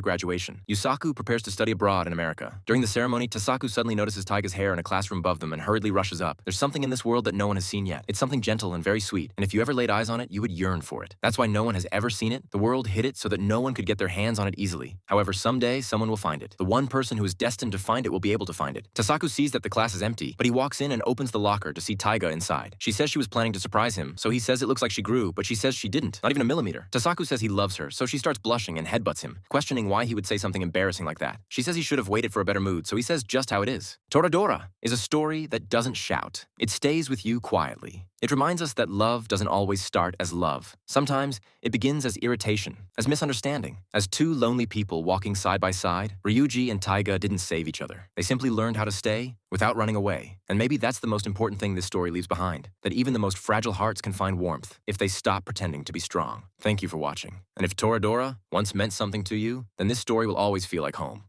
graduation. Yusaku prepares to study abroad in America. During the ceremony, Tasaku suddenly notices Taiga's hair in a classroom above them and hurriedly rushes up. There's something in this world that no one has seen yet. It's something gentle and very sweet, and if you ever laid eyes on it, you would yearn for it. That's why no one has ever seen it. The world hid it so that no one could get their hands on it easily. However, someday, someone will find it. The one person who is destined to find it will be able to find it. Tasaku sees that the class is empty, but he walks in and opens the locker to see Taiga inside. She says she was planning to surprise him, so he says it looks like she grew, but she says she didn't, not even a millimeter. Tasaku says he loves her, so she starts blushing and headbutts him, questioning why he would say something embarrassing like that. She says he should have waited for a better mood, so he says just how it is. ToraDora is a story that doesn't shout. It stays with you quietly. It reminds us that love doesn't always start as love. Sometimes it begins as irritation, as misunderstanding. As two lonely people walking side by side, Ryuji and Taiga didn't save each other. They simply learned how to stay without running away. And maybe that's the most important thing this story leaves behind, that even the most fragile hearts can find warmth if they stop pretending to be strong. Thank you for watching. And if ToraDora once meant something to you, then this story will always feel like home.